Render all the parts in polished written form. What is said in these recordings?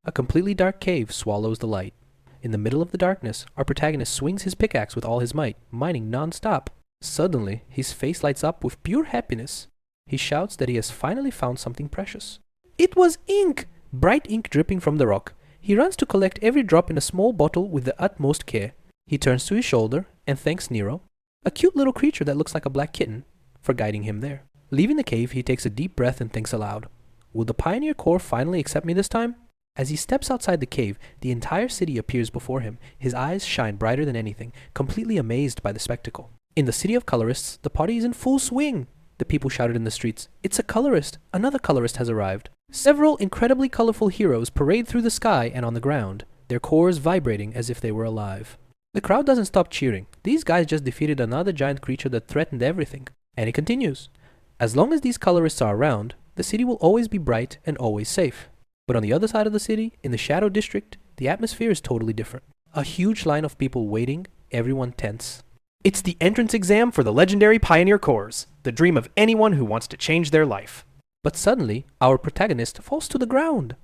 A completely dark cave swallows the light. In the middle of the darkness, our protagonist swings his pickaxe with all his might, mining non-stop. Suddenly, his face lights up with pure happiness. He shouts that he has finally found something precious. It was ink! Bright ink dripping from the rock. He runs to collect every drop in a small bottle with the utmost care. He turns to his shoulder and thanks Nero, a cute little creature that looks like a black kitten, for guiding him there. Leaving the cave, he takes a deep breath and thinks aloud. Will the Pioneer Corps finally accept me this time? As he steps outside the cave, the entire city appears before him. His eyes shine brighter than anything, completely amazed by the spectacle. In the city of colorists, the party is in full swing. The people shouted in the streets, "It's a colorist! Another colorist has arrived!" Several incredibly colorful heroes parade through the sky and on the ground, their cores vibrating as if they were alive. The crowd doesn't stop cheering. These guys just defeated another giant creature that threatened everything. And it continues. As long as these colorists are around, the city will always be bright and always safe. But on the other side of the city, in the Shadow District, the atmosphere is totally different. A huge line of people waiting, everyone tense. It's the entrance exam for the legendary Pioneer Corps, the dream of anyone who wants to change their life. But suddenly, our protagonist falls to the ground.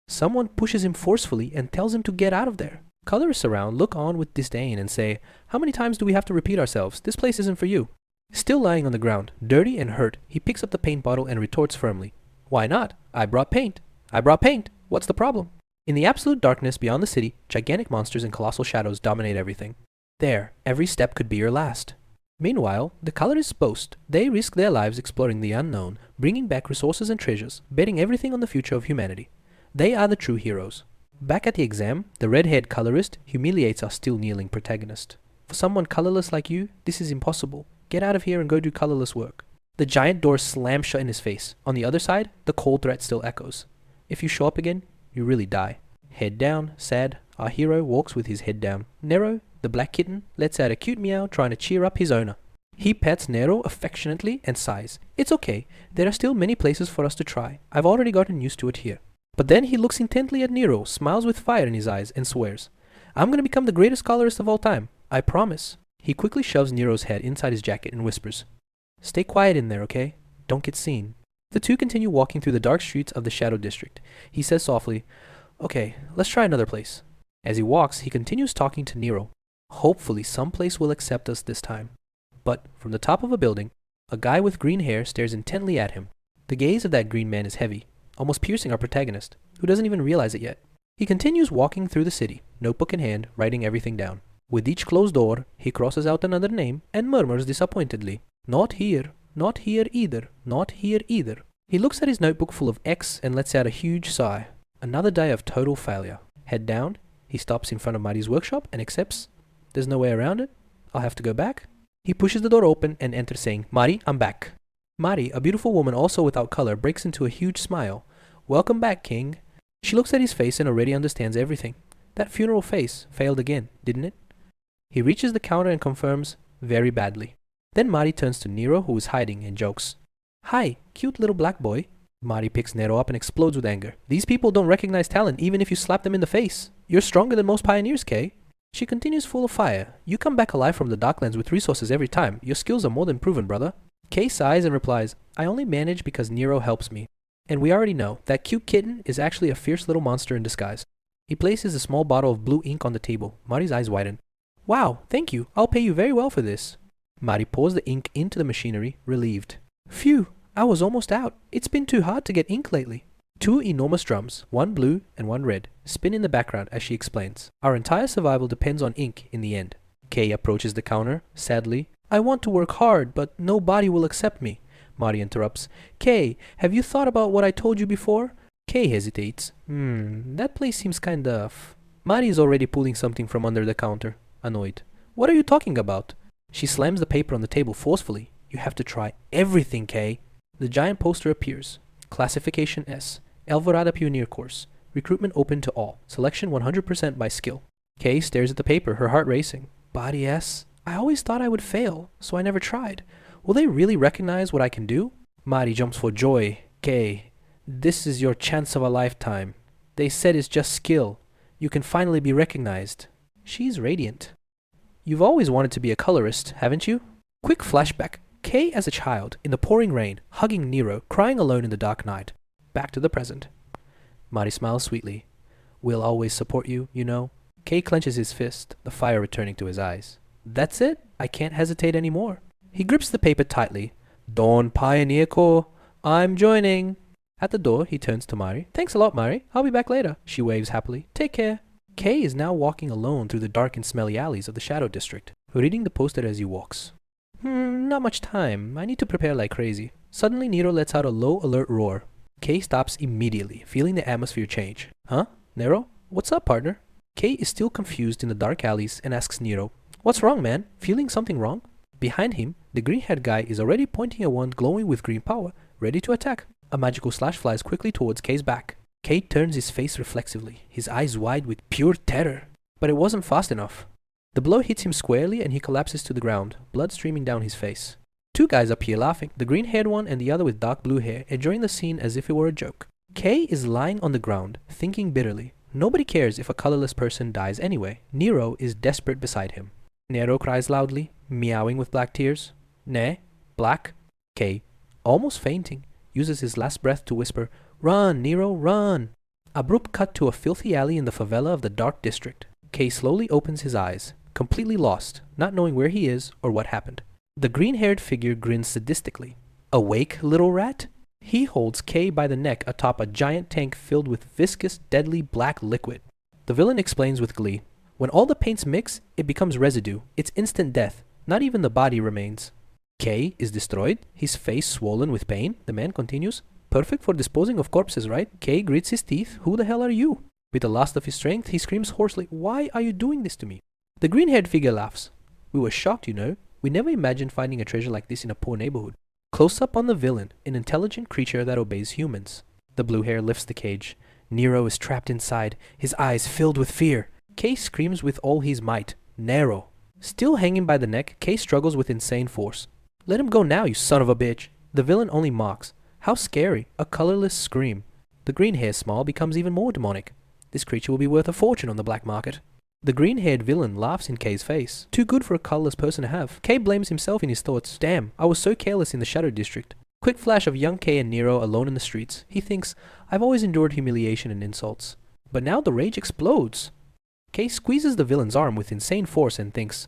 Someone pushes him forcefully and tells him to get out of there. Colorists around look on with disdain and say, "How many times do we have to repeat ourselves? This place isn't for you." Still lying on the ground, dirty and hurt, he picks up the paint bottle and retorts firmly, "Why not? I brought paint. I brought paint. What's the problem?" In the absolute darkness beyond the city, gigantic monsters and colossal shadows dominate everything. There, every step could be your last. Meanwhile, the colorists boast. They risk their lives exploring the unknown, bringing back resources and treasures, betting everything on the future of humanity. They are the true heroes. Back at the exam, the red-haired colorist humiliates our still kneeling protagonist. "For someone colorless like you, this is impossible. Get out of here and go do colorless work." The giant door slams shut in his face. On the other side, the cold threat still echoes. "If you show up again, you really die." Head down, sad, our hero walks with his head down. Nero, the black kitten, lets out a cute meow trying to cheer up his owner. He pets Nero affectionately and sighs. "It's okay, there are still many places for us to try. I've already gotten used to it here." But then he looks intently at Nero, smiles with fire in his eyes, and swears, "I'm gonna become the greatest colorist of all time. I promise." He quickly shoves Nero's head inside his jacket and whispers, "Stay quiet in there, okay? Don't get seen." The two continue walking through the dark streets of the Shadow District. He says softly, "Okay, let's try another place." As he walks, he continues talking to Nero. Hopefully some place will accept us this time. But from the top of a building, a guy with green hair stares intently at him. The gaze of that green man is heavy, almost piercing our protagonist, who doesn't even realize it yet. He continues walking through the city, notebook in hand, writing everything down. With each closed door, he crosses out another name and murmurs disappointedly, "Not here, not here either, not here either." He looks at his notebook full of X and lets out a huge sigh. Another day of total failure. Head down, he stops in front of Mari's workshop and accepts. There's no way around it. I'll have to go back. He pushes the door open and enters saying, "Mari, I'm back." Mari, a beautiful woman also without color, breaks into a huge smile. "Welcome back, King." She looks at his face and already understands everything. That funeral face failed again, didn't it? He reaches the counter and confirms, "Very badly." Then Mari turns to Nero, who is hiding, and jokes, "Hi, cute little black boy." Mari picks Nero up and explodes with anger. "These people don't recognize talent even if you slap them in the face. You're stronger than most pioneers, Kay." She continues full of fire. "You come back alive from the Darklands with resources every time. Your skills are more than proven, brother." Kay sighs and replies, "I only manage because Nero helps me." And we already know, that cute kitten is actually a fierce little monster in disguise. He places a small bottle of blue ink on the table. Mari's eyes widen. "Wow, thank you. I'll pay you very well for this." Mari pours the ink into the machinery, relieved. "Phew, I was almost out. It's been too hard to get ink lately." Two enormous drums, one blue and one red, spin in the background as she explains. "Our entire survival depends on ink in the end." Kay approaches the counter, sadly. "I want to work hard, but nobody will accept me." Mari interrupts. "Kay, have you thought about what I told you before?" Kay hesitates. That place seems kind of..." Mari is already pulling something from under the counter, annoyed. "What are you talking about?" She slams the paper on the table forcefully. "You have to try everything, Kay." The giant poster appears. Classification S. Alvarada Pioneer Course. Recruitment open to all. Selection 100% by skill. Kay stares at the paper, her heart racing. Body S. I always thought I would fail, so I never tried. Will they really recognize what I can do? Mari jumps for joy. Kay, this is your chance of a lifetime. They said it's just skill. You can finally be recognized. She's radiant. You've always wanted to be a colorist, haven't you? Quick flashback. Kay as a child, in the pouring rain, hugging Nero, crying alone in the dark night. Back to the present. Mari smiles sweetly. We'll always support you, you know. Kay clenches his fist, the fire returning to his eyes. That's it. I can't hesitate anymore. He grips the paper tightly. Don Pioneer Corps. I'm joining. At the door, he turns to Mari. Thanks a lot, Mari. I'll be back later. She waves happily. Take care. Kay is now walking alone through the dark and smelly alleys of the Shadow District, reading the poster as he walks. Not much time. I need to prepare like crazy. Suddenly, Nero lets out a low, alert roar. Kay stops immediately, feeling the atmosphere change. Huh? Nero? What's up, partner? Kay is still confused in the dark alleys and asks Nero, What's wrong, man? Feeling something wrong? Behind him, the green-haired guy is already pointing a wand glowing with green power, ready to attack. A magical slash flies quickly towards Kay's back. Kay turns his face reflexively, his eyes wide with pure terror. But it wasn't fast enough. The blow hits him squarely and he collapses to the ground, blood streaming down his face. Two guys appear laughing, the green-haired one and the other with dark blue hair, enjoying the scene as if it were a joke. Kay is lying on the ground, thinking bitterly. Nobody cares if a colorless person dies anyway. Nero is desperate beside him. Nero cries loudly, meowing with black tears. Ne? Black? Kay, almost fainting, uses his last breath to whisper, Run, Nero, run! Abrupt cut to a filthy alley in the favela of the Dark District. Kay slowly opens his eyes, completely lost, not knowing where he is or what happened. The green-haired figure grins sadistically. Awake, little rat? He holds Kay by the neck atop a giant tank filled with viscous, deadly black liquid. The villain explains with glee. When all the paints mix, it becomes residue. It's instant death. Not even the body remains. Kay is destroyed, his face swollen with pain. The man continues. Perfect for disposing of corpses, right? Kay grits his teeth. Who the hell are you? With the last of his strength, he screams hoarsely, Why are you doing this to me? The green-haired figure laughs. We were shocked, you know. We never imagined finding a treasure like this in a poor neighborhood. Close up on the villain, an intelligent creature that obeys humans. The blue hair lifts the cage. Nero is trapped inside, his eyes filled with fear. Kay screams with all his might. Nero. Still hanging by the neck, Kay struggles with insane force. Let him go now, you son of a bitch. The villain only mocks. How scary, a colorless scream. The green-haired smile becomes even more demonic. This creature will be worth a fortune on the black market. The green-haired villain laughs in Kay's face. Too good for a colorless person to have. Kay blames himself in his thoughts. Damn, I was so careless in the Shadow District. Quick flash of young Kay and Nero alone in the streets. He thinks, I've always endured humiliation and insults. But now the rage explodes. Kay squeezes the villain's arm with insane force and thinks,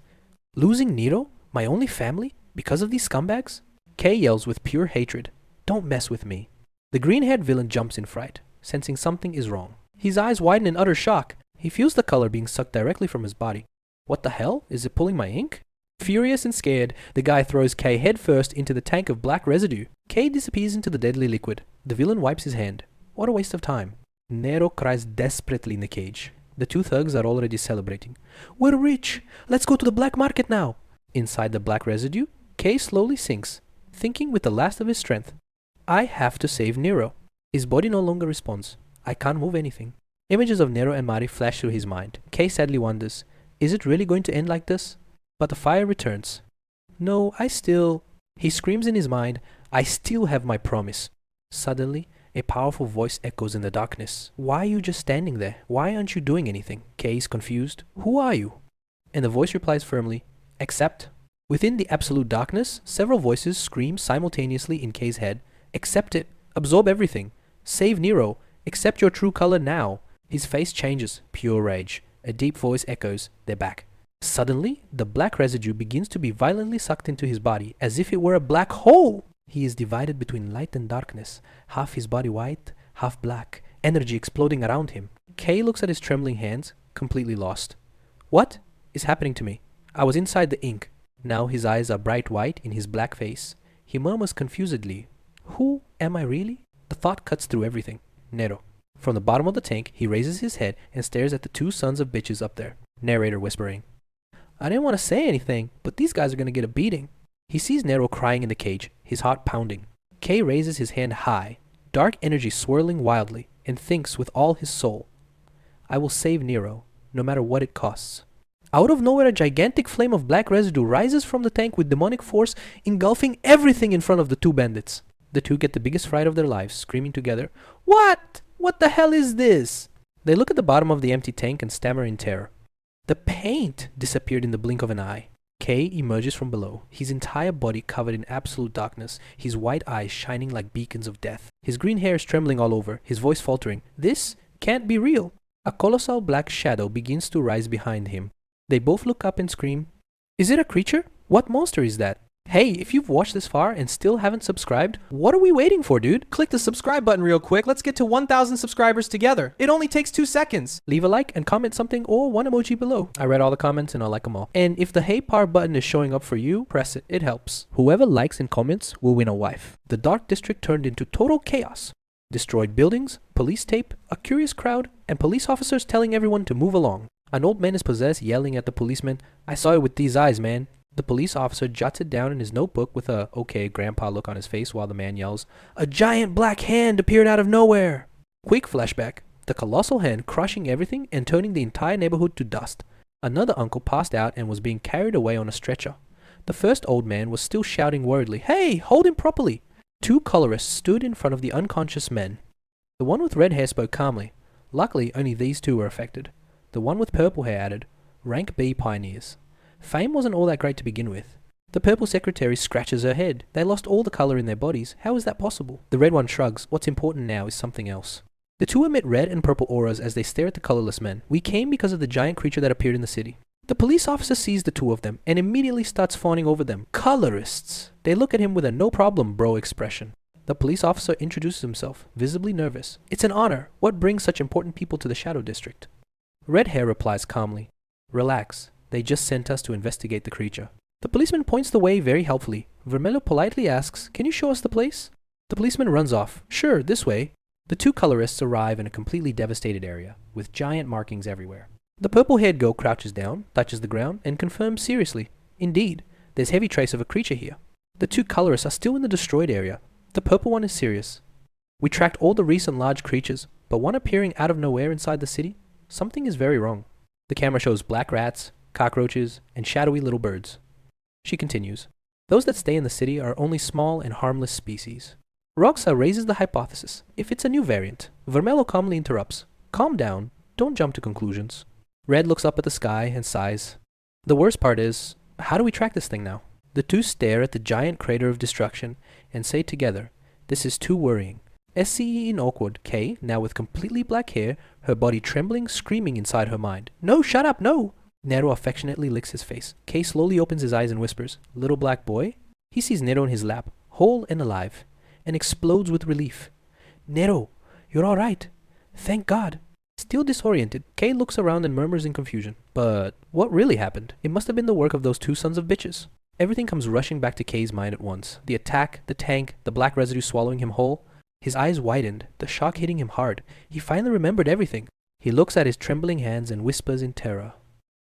Losing Nero? My only family? Because of these scumbags? Kay yells with pure hatred. Don't mess with me. The green-haired villain jumps in fright, sensing something is wrong. His eyes widen in utter shock. He feels the color being sucked directly from his body. What the hell? Is it pulling my ink? Furious and scared, the guy throws Kay headfirst into the tank of black residue. Kay disappears into the deadly liquid. The villain wipes his hand. What a waste of time. Nero cries desperately in the cage. The two thugs are already celebrating. We're rich! Let's go to the black market now! Inside the black residue, Kay slowly sinks, thinking with the last of his strength. I have to save Nero. His body no longer responds. I can't move anything. Images of Nero and Mari flash through his mind. Kay sadly wonders, is it really going to end like this? But the fire returns. No, He screams in his mind, I still have my promise. Suddenly, a powerful voice echoes in the darkness. Why are you just standing there? Why aren't you doing anything? Kay is confused. Who are you? And the voice replies firmly, Accept. Within the absolute darkness, several voices scream simultaneously in Kay's head. Accept it. Absorb everything. Save Nero. Accept your true color now. His face changes. Pure rage. A deep voice echoes. They're back. Suddenly, the black residue begins to be violently sucked into his body, as if it were a black hole. He is divided between light and darkness, half his body white, half black, energy exploding around him. Kay looks at his trembling hands, completely lost. What is happening to me? I was inside the ink. Now his eyes are bright white in his black face. He murmurs confusedly, Who am I really? The thought cuts through everything. Nero. From the bottom of the tank, he raises his head and stares at the two sons of bitches up there. Narrator whispering, I didn't want to say anything, but these guys are going to get a beating. He sees Nero crying in the cage, his heart pounding. Kay raises his hand high, dark energy swirling wildly, and thinks with all his soul, I will save Nero, no matter what it costs. Out of nowhere, a gigantic flame of black residue rises from the tank with demonic force, engulfing everything in front of the two bandits. The two get the biggest fright of their lives, screaming together, What? What the hell is this? They look at the bottom of the empty tank and stammer in terror. The paint disappeared in the blink of an eye. Kay emerges from below, his entire body covered in absolute darkness, his white eyes shining like beacons of death. His green hair is trembling all over, his voice faltering. This can't be real. A colossal black shadow begins to rise behind him. They both look up and scream, "Is it a creature? What monster is that?" Hey, if you've watched this far and still haven't subscribed, what are we waiting for, dude? Click the subscribe button real quick. Let's get to 1,000 subscribers together. It only takes 2 seconds. Leave a like and comment something or one emoji below. I read all the comments and I like them all. And if the hey par button is showing up for you, press it. It helps. Whoever likes and comments will win a wife. The Dark District turned into total chaos. Destroyed buildings, police tape, a curious crowd, and police officers telling everyone to move along. An old man is possessed, yelling at the policeman, "I saw it with these eyes, man." The police officer jots it down in his notebook with a okay grandpa look on his face while the man yells, "A giant black hand appeared out of nowhere." Quick flashback. The colossal hand crushing everything and turning the entire neighborhood to dust. Another uncle passed out and was being carried away on a stretcher. The first old man was still shouting worriedly, "Hey, hold him properly." 2 colorists stood in front of the unconscious men. The one with red hair spoke calmly. Luckily, only these 2 were affected. The one with purple hair added, "Rank B pioneers." Fame wasn't all that great to begin with. The purple secretary scratches her head. They lost all the color in their bodies. How is that possible? The red one shrugs. What's important now is something else. The 2 emit red and purple auras as they stare at the colorless men. We came because of the giant creature that appeared in the city. The police officer sees the 2 of them and immediately starts fawning over them. Colorists! They look at him with a no problem bro expression. The police officer introduces himself, visibly nervous. "It's an honor. What brings such important people to the Shadow District?" Red hair replies calmly, "Relax. They just sent us to investigate the creature." The policeman points the way very helpfully. Vermelho politely asks, "Can you show us the place?" The policeman runs off. "Sure, this way." The 2 colorists arrive in a completely devastated area, with giant markings everywhere. The purple-haired girl crouches down, touches the ground, and confirms seriously, "Indeed, there's heavy trace of a creature here." The 2 colorists are still in the destroyed area. The purple one is serious. "We tracked all the recent large creatures, but one appearing out of nowhere inside the city? Something is very wrong." The camera shows black rats, cockroaches, and shadowy little birds. She continues, "Those that stay in the city are only small and harmless species." Roxa raises the hypothesis, if it's a new variant. Vermelho calmly interrupts, "Calm down, don't jump to conclusions." Red looks up at the sky and sighs. The worst part is, how do we track this thing now? The 2 stare at the giant crater of destruction and say together, "This is too worrying." SCE in awkward, Kay, now with completely black hair, her body trembling, screaming inside her mind, "No, shut up, no!" Nero affectionately licks his face. Kay slowly opens his eyes and whispers, "Little black boy?" He sees Nero in his lap, whole and alive, and explodes with relief. "Nero, you're all right. Thank God." Still disoriented, Kay looks around and murmurs in confusion. But what really happened? It must have been the work of those 2 sons of bitches. Everything comes rushing back to Kay's mind at once. The attack, the tank, the black residue swallowing him whole. His eyes widened, the shock hitting him hard. He finally remembered everything. He looks at his trembling hands and whispers in terror,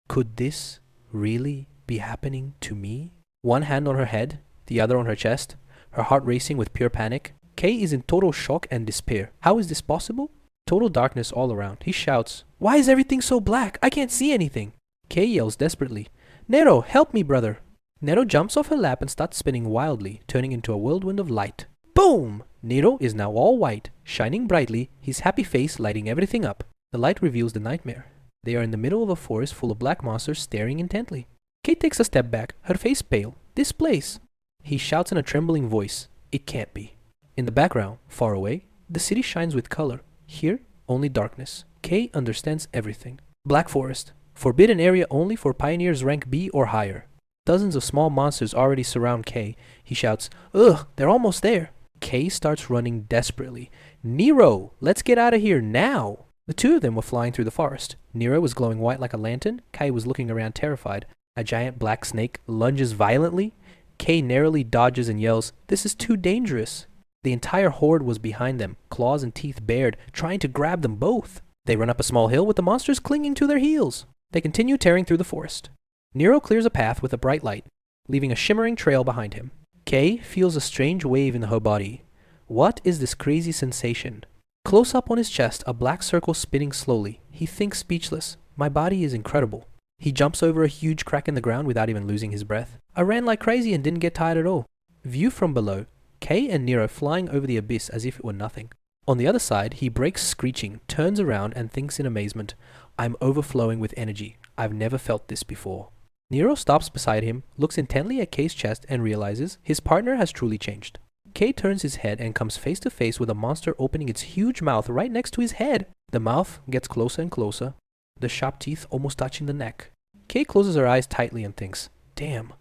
"Could this really be happening to me?" One hand on her head, the other on her chest, her heart racing with pure panic. Kay is in total shock and despair. How is this possible? Total darkness all around. He shouts, "Why is everything so black? I can't see anything." Kay yells desperately, "Nero, help me, brother." Nero jumps off her lap and starts spinning wildly, turning into a whirlwind of light. Boom! Nero is now all white, shining brightly, his happy face lighting everything up. The light reveals the nightmare. They are in the middle of a forest full of black monsters staring intently. Kate takes a step back, her face pale. "This place!" He shouts in a trembling voice, "It can't be." In the background, far away, the city shines with color. Here, only darkness. Kay understands everything. Black forest. Forbidden area only for pioneers rank B or higher. Dozens of small monsters already surround Kay. He shouts, "Ugh, they're almost there." Kay starts running desperately. "Nero, let's get out of here now!" The 2 of them were flying through the forest. Nero was glowing white like a lantern. Kay was looking around terrified. A giant black snake lunges violently. Kay narrowly dodges and yells, "This is too dangerous." The entire horde was behind them, claws and teeth bared, trying to grab them both. They run up a small hill with the monsters clinging to their heels. They continue tearing through the forest. Nero clears a path with a bright light, leaving a shimmering trail behind him. Kay feels a strange wave in her body. What is this crazy sensation? Close up on his chest, a black circle spinning slowly. He thinks speechless. "My body is incredible." He jumps over a huge crack in the ground without even losing his breath. "I ran like crazy and didn't get tired at all." View from below. Kay and Nero flying over the abyss as if it were nothing. On the other side, he breaks screeching, turns around and thinks in amazement, "I'm overflowing with energy. I've never felt this before." Nero stops beside him, looks intently at Kay's chest and realizes his partner has truly changed. Kay turns his head and comes face to face with a monster opening its huge mouth right next to his head. The mouth gets closer and closer, the sharp teeth almost touching the neck. Kay closes her eyes tightly and thinks, damn,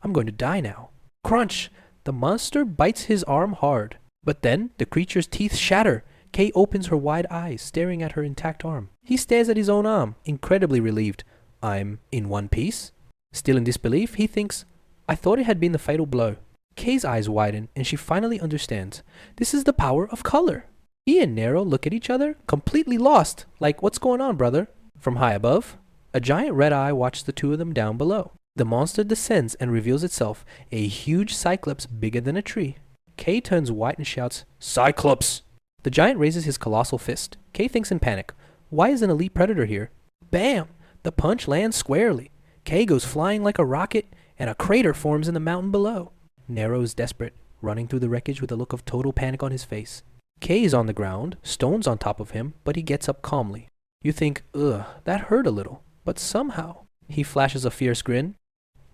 I'm going to die now. Crunch! The monster bites his arm hard. But then, the creature's teeth shatter. Kay opens her wide eyes, staring at her intact arm. He stares at his own arm, incredibly relieved. I'm in one piece? Still in disbelief, he thinks, I thought it had been the fatal blow. Kay's eyes widen, and she finally understands. This is the power of color. He and Nero look at each other, completely lost. Like, what's going on, brother? From high above, a giant red eye watches the two of them down below. The monster descends and reveals itself, a huge cyclops bigger than a tree. Kay turns white and shouts, Cyclops! The giant raises his colossal fist. Kay thinks in panic, why is an elite predator here? Bam! The punch lands squarely. Kay goes flying like a rocket, and a crater forms in the mountain below. Nero is desperate, running through the wreckage with a look of total panic on his face. Kay is on the ground, stones on top of him, but he gets up calmly. You think, ugh, that hurt a little. But somehow, he flashes a fierce grin.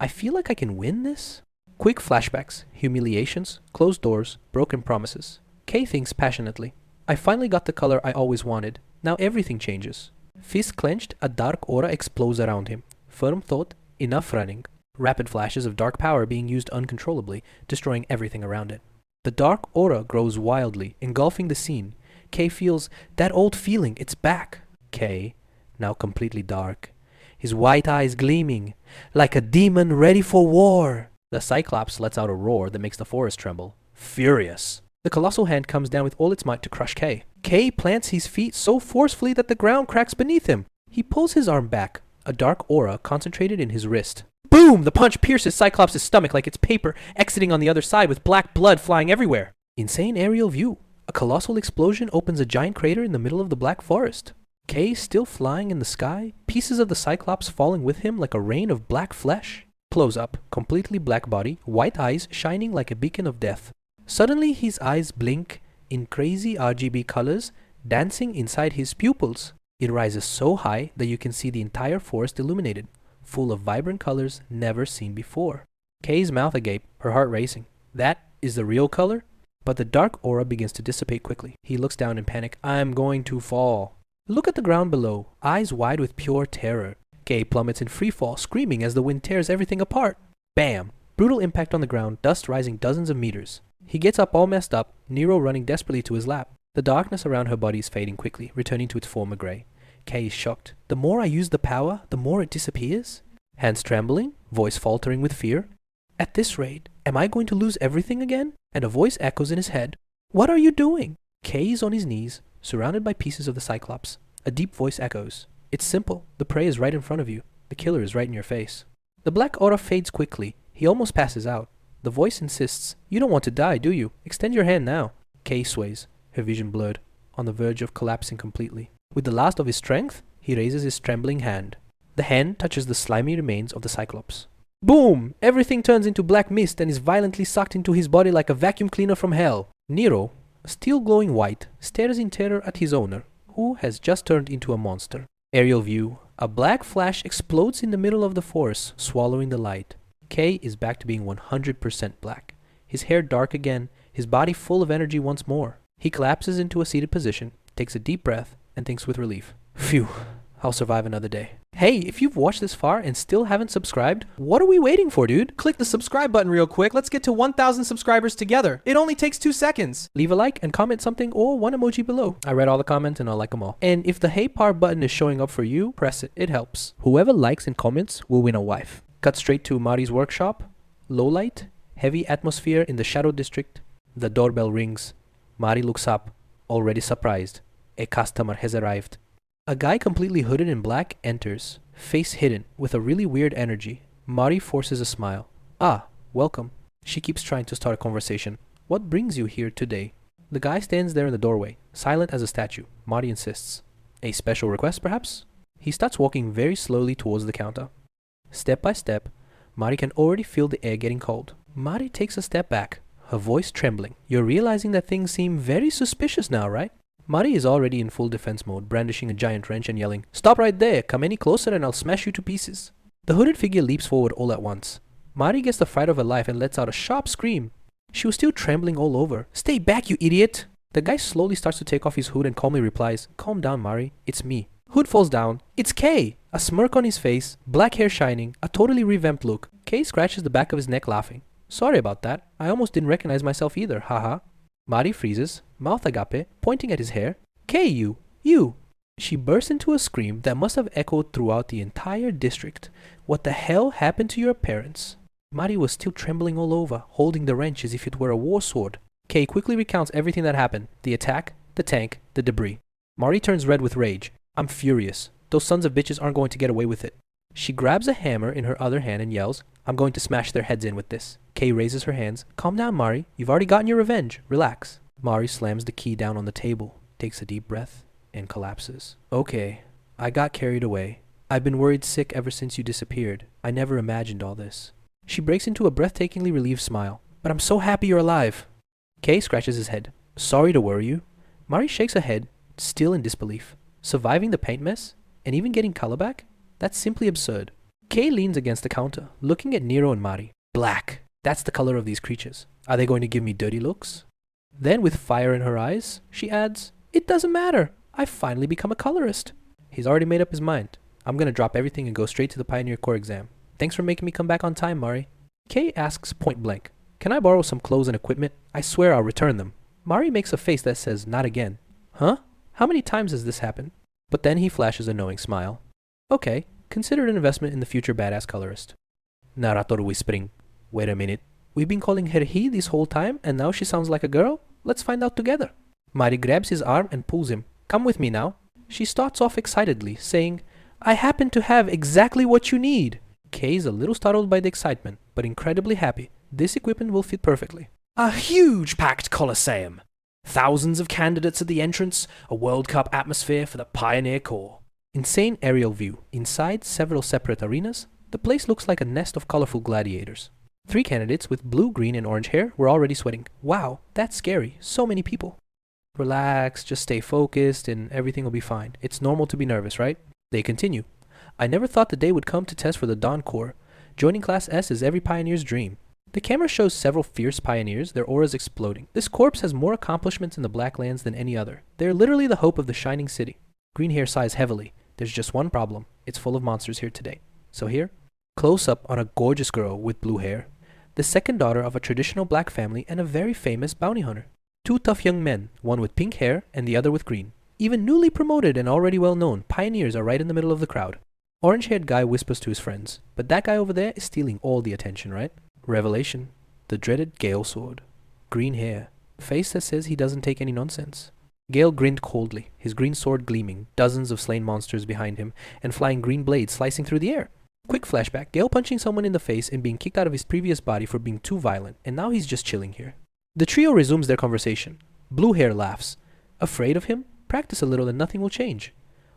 I feel like I can win this? Quick flashbacks, humiliations, closed doors, broken promises. Kay thinks passionately. I finally got the color I always wanted. Now everything changes. Fist clenched, a dark aura explodes around him. Firm thought, enough running. Rapid flashes of dark power being used uncontrollably, destroying everything around it. The dark aura grows wildly, engulfing the scene. Kay feels that old feeling, it's back. Kay, now completely dark. His white eyes gleaming, like a demon ready for war. The Cyclops lets out a roar that makes the forest tremble. Furious. The colossal hand comes down with all its might to crush Kay. Kay plants his feet so forcefully that the ground cracks beneath him. He pulls his arm back, a dark aura concentrated in his wrist. Boom! The punch pierces Cyclops' stomach like it's paper, exiting on the other side with black blood flying everywhere. Insane aerial view. A colossal explosion opens a giant crater in the middle of the black forest. Kay still flying in the sky, pieces of the Cyclops falling with him like a rain of black flesh. Close up, completely black body, white eyes shining like a beacon of death. Suddenly his eyes blink in crazy RGB colors, dancing inside his pupils. It rises so high that you can see the entire forest illuminated, full of vibrant colors never seen before. Kay's mouth agape, her heart racing. That is the real color? But the dark aura begins to dissipate quickly. He looks down in panic. I'm going to fall. Look at the ground below, eyes wide with pure terror. Kay plummets in freefall, screaming as the wind tears everything apart. Bam! Brutal impact on the ground, dust rising dozens of meters. He gets up all messed up, Nero running desperately to his lap. The darkness around her body is fading quickly, returning to its former grey. Kay is shocked. The more I use the power, the more it disappears? Hands trembling, voice faltering with fear. At this rate, am I going to lose everything again? And a voice echoes in his head. What are you doing? Kay is on his knees, surrounded by pieces of the Cyclops. A deep voice echoes. It's simple. The prey is right in front of you. The killer is right in your face. The black aura fades quickly. He almost passes out. The voice insists. You don't want to die, do you? Extend your hand now. Kay sways, her vision blurred, on the verge of collapsing completely. With the last of his strength, he raises his trembling hand. The hand touches the slimy remains of the Cyclops. Boom! Everything turns into black mist and is violently sucked into his body like a vacuum cleaner from hell. Nero, still glowing white, stares in terror at his owner, who has just turned into a monster. Aerial view. A black flash explodes in the middle of the forest, swallowing the light. Kay is back to being 100% black. His hair dark again, his body full of energy once more. He collapses into a seated position, takes a deep breath, and thinks with relief. Phew, I'll survive another day. Hey, if you've watched this far and still haven't subscribed, what are we waiting for, dude? Click the subscribe button real quick. Let's get to 1,000 subscribers together. It only takes 2 seconds. Leave a like and comment something or one emoji below. I read all the comments and I'll like them all. And if the hey par button is showing up for you, press it. It helps. Whoever likes and comments will win a wife. Cut straight to Mari's workshop. Low light. Heavy atmosphere in the Shadow District. The doorbell rings. Mari looks up, already surprised. A customer has arrived. A guy completely hooded in black enters, face hidden, with a really weird energy. Mari forces a smile. Ah, welcome. She keeps trying to start a conversation. What brings you here today? The guy stands there in the doorway, silent as a statue. Mari insists. A special request, perhaps? He starts walking very slowly towards the counter. Step by step, Mari can already feel the air getting cold. Mari takes a step back, her voice trembling. You're realizing that things seem very suspicious now, right? Mari is already in full defense mode, brandishing a giant wrench and yelling, Stop right there! Come any closer and I'll smash you to pieces. The hooded figure leaps forward all at once. Mari gets the fright of her life and lets out a sharp scream. She was still trembling all over. Stay back, you idiot! The guy slowly starts to take off his hood and calmly replies, "Calm down, Mari. It's me." Hood falls down. It's Kay! A smirk on his face, black hair shining, a totally revamped look. Kay scratches the back of his neck laughing. "Sorry about that. I almost didn't recognize myself either, haha." Mari freezes, mouth agape, pointing at his hair. "Kay, you! She bursts into a scream that must have echoed throughout the entire district. What the hell happened to your parents? Mari was still trembling all over, holding the wrench as if it were a war sword. Kay quickly recounts everything that happened. The attack, the tank, the debris. Mari turns red with rage. "I'm furious. Those sons of bitches aren't going to get away with it." She grabs a hammer in her other hand and yells, "I'm going to smash their heads in with this." Kay raises her hands. "Calm down, Mari. You've already gotten your revenge. Relax." Mari slams the key down on the table, takes a deep breath, and collapses. "Okay, I got carried away. I've been worried sick ever since you disappeared. I never imagined all this." She breaks into a breathtakingly relieved smile. "But I'm so happy you're alive." Kay scratches his head. "Sorry to worry you." Mari shakes her head, still in disbelief. Surviving the paint mess, and even getting color back? That's simply absurd. Kay leans against the counter, looking at Nero and Mari. "Black. That's the color of these creatures. Are they going to give me dirty looks?" Then, with fire in her eyes, she adds, "It doesn't matter. I've finally become a colorist." He's already made up his mind. "I'm gonna drop everything and go straight to the Pioneer Corps exam. Thanks for making me come back on time, Mari." Kay asks point blank, "Can I borrow some clothes and equipment? I swear I'll return them." Mari makes a face that says, "Not again." Huh? How many times has this happened? But then he flashes a knowing smile. "Okay, consider it an investment in the future badass colorist." Narrator whispering, "Wait a minute. We've been calling her he this whole time and now she sounds like a girl? Let's find out together." Mari grabs his arm and pulls him. "Come with me now." She starts off excitedly, saying, "I happen to have exactly what you need." Kay's a little startled by the excitement, but incredibly happy. This equipment will fit perfectly. A huge packed coliseum. Thousands of candidates at the entrance, a World Cup atmosphere for the Pioneer Corps. Insane aerial view. Inside several separate arenas, the place looks like a nest of colorful gladiators. 3 candidates with blue, green, and orange hair were already sweating. Wow, that's scary. So many people. Relax, just stay focused, and everything will be fine. It's normal to be nervous, right? They continue. "I never thought the day would come to test for the Dawn Corps. Joining Class S is every pioneer's dream." The camera shows several fierce pioneers, their auras exploding. This corps has more accomplishments in the Black Lands than any other. They are literally the hope of the shining city. Green hair sighs heavily. There's just one problem. It's full of monsters here today. So here, close up on a gorgeous girl with blue hair, the second daughter of a traditional black family and a very famous bounty hunter. 2 tough young men, one with pink hair and the other with green. Even newly promoted and already well known, pioneers are right in the middle of the crowd. Orange-haired guy whispers to his friends, "But that guy over there is stealing all the attention, right?" Revelation. The dreaded Gale sword. Green hair. Face that says he doesn't take any nonsense. Gale grinned coldly, his green sword gleaming, dozens of slain monsters behind him, and flying green blades slicing through the air. Quick flashback, Gale punching someone in the face and being kicked out of his previous body for being too violent, and now he's just chilling here. The trio resumes their conversation. Blue hair laughs. Afraid of him? Practice a little and nothing will change.